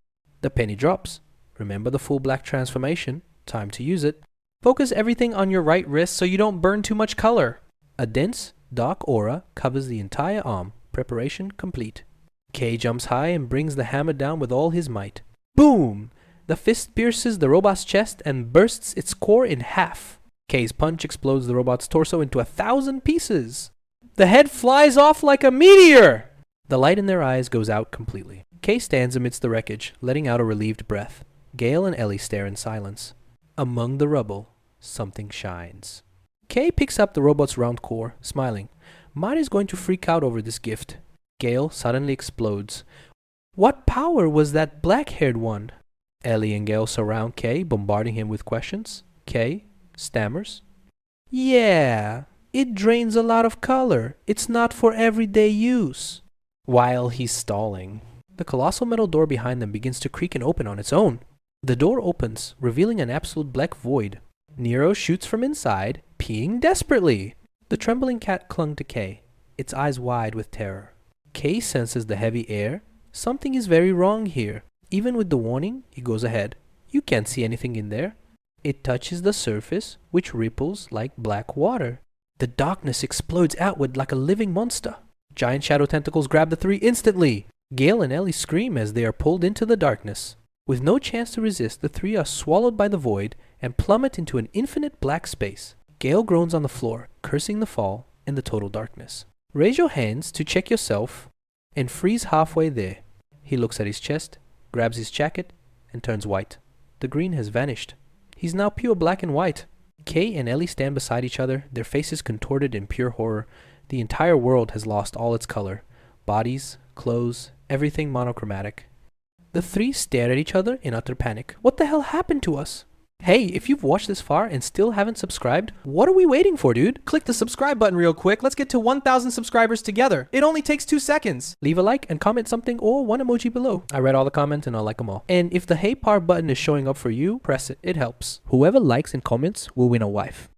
The penny drops. Remember the full black transformation. Time to use it. Focus everything on your right wrist so you don't burn too much color. A dense, dark aura covers the entire arm. Preparation complete. Kay jumps high and brings the hammer down with all his might. Boom! The fist pierces the robot's chest and bursts its core in half. Kay's punch explodes the robot's torso into 1,000 pieces. The head flies off like a meteor! The light in their eyes goes out completely. Kay stands amidst the wreckage, letting out a relieved breath. Gale and Ellie stare in silence. Among the rubble, something shines. Kay picks up the robot's round core, smiling. Mari's going to freak out over this gift. Gale suddenly explodes. What power was that black-haired one? Ellie and Gale surround Kay, bombarding him with questions. Kay stammers. Yeah, it drains a lot of color. It's not for everyday use. While he's stalling, the colossal metal door behind them begins to creak and open on its own. The door opens, revealing an absolute black void. Nero shoots from inside, peeing desperately. The trembling cat clung to Kay, its eyes wide with terror. Kay senses the heavy air. Something is very wrong here. Even with the warning, he goes ahead. You can't see anything in there. It touches the surface, which ripples like black water. The darkness explodes outward like a living monster. Giant shadow tentacles grab the three instantly. Gale and Ellie scream as they are pulled into the darkness. With no chance to resist, the three are swallowed by the void and plummet into an infinite black space. Gale groans on the floor, cursing the fall and the total darkness. Raise your hands to check yourself and freeze halfway there. He looks at his chest, grabs his jacket, and turns white. The green has vanished. He's now pure black and white. Kay and Ellie stand beside each other, their faces contorted in pure horror. The entire world has lost all its color. Bodies, clothes, everything monochromatic. The three stare at each other in utter panic. What the hell happened to us? Hey, if you've watched this far and still haven't subscribed, what are we waiting for, dude? Click the subscribe button real quick. Let's get to 1,000 subscribers together. It only takes 2 seconds. Leave a like and comment something or one emoji below. I read all the comments and I'll like them all. And if the hey par button is showing up for you, press it. It helps. Whoever likes and comments will win a wife.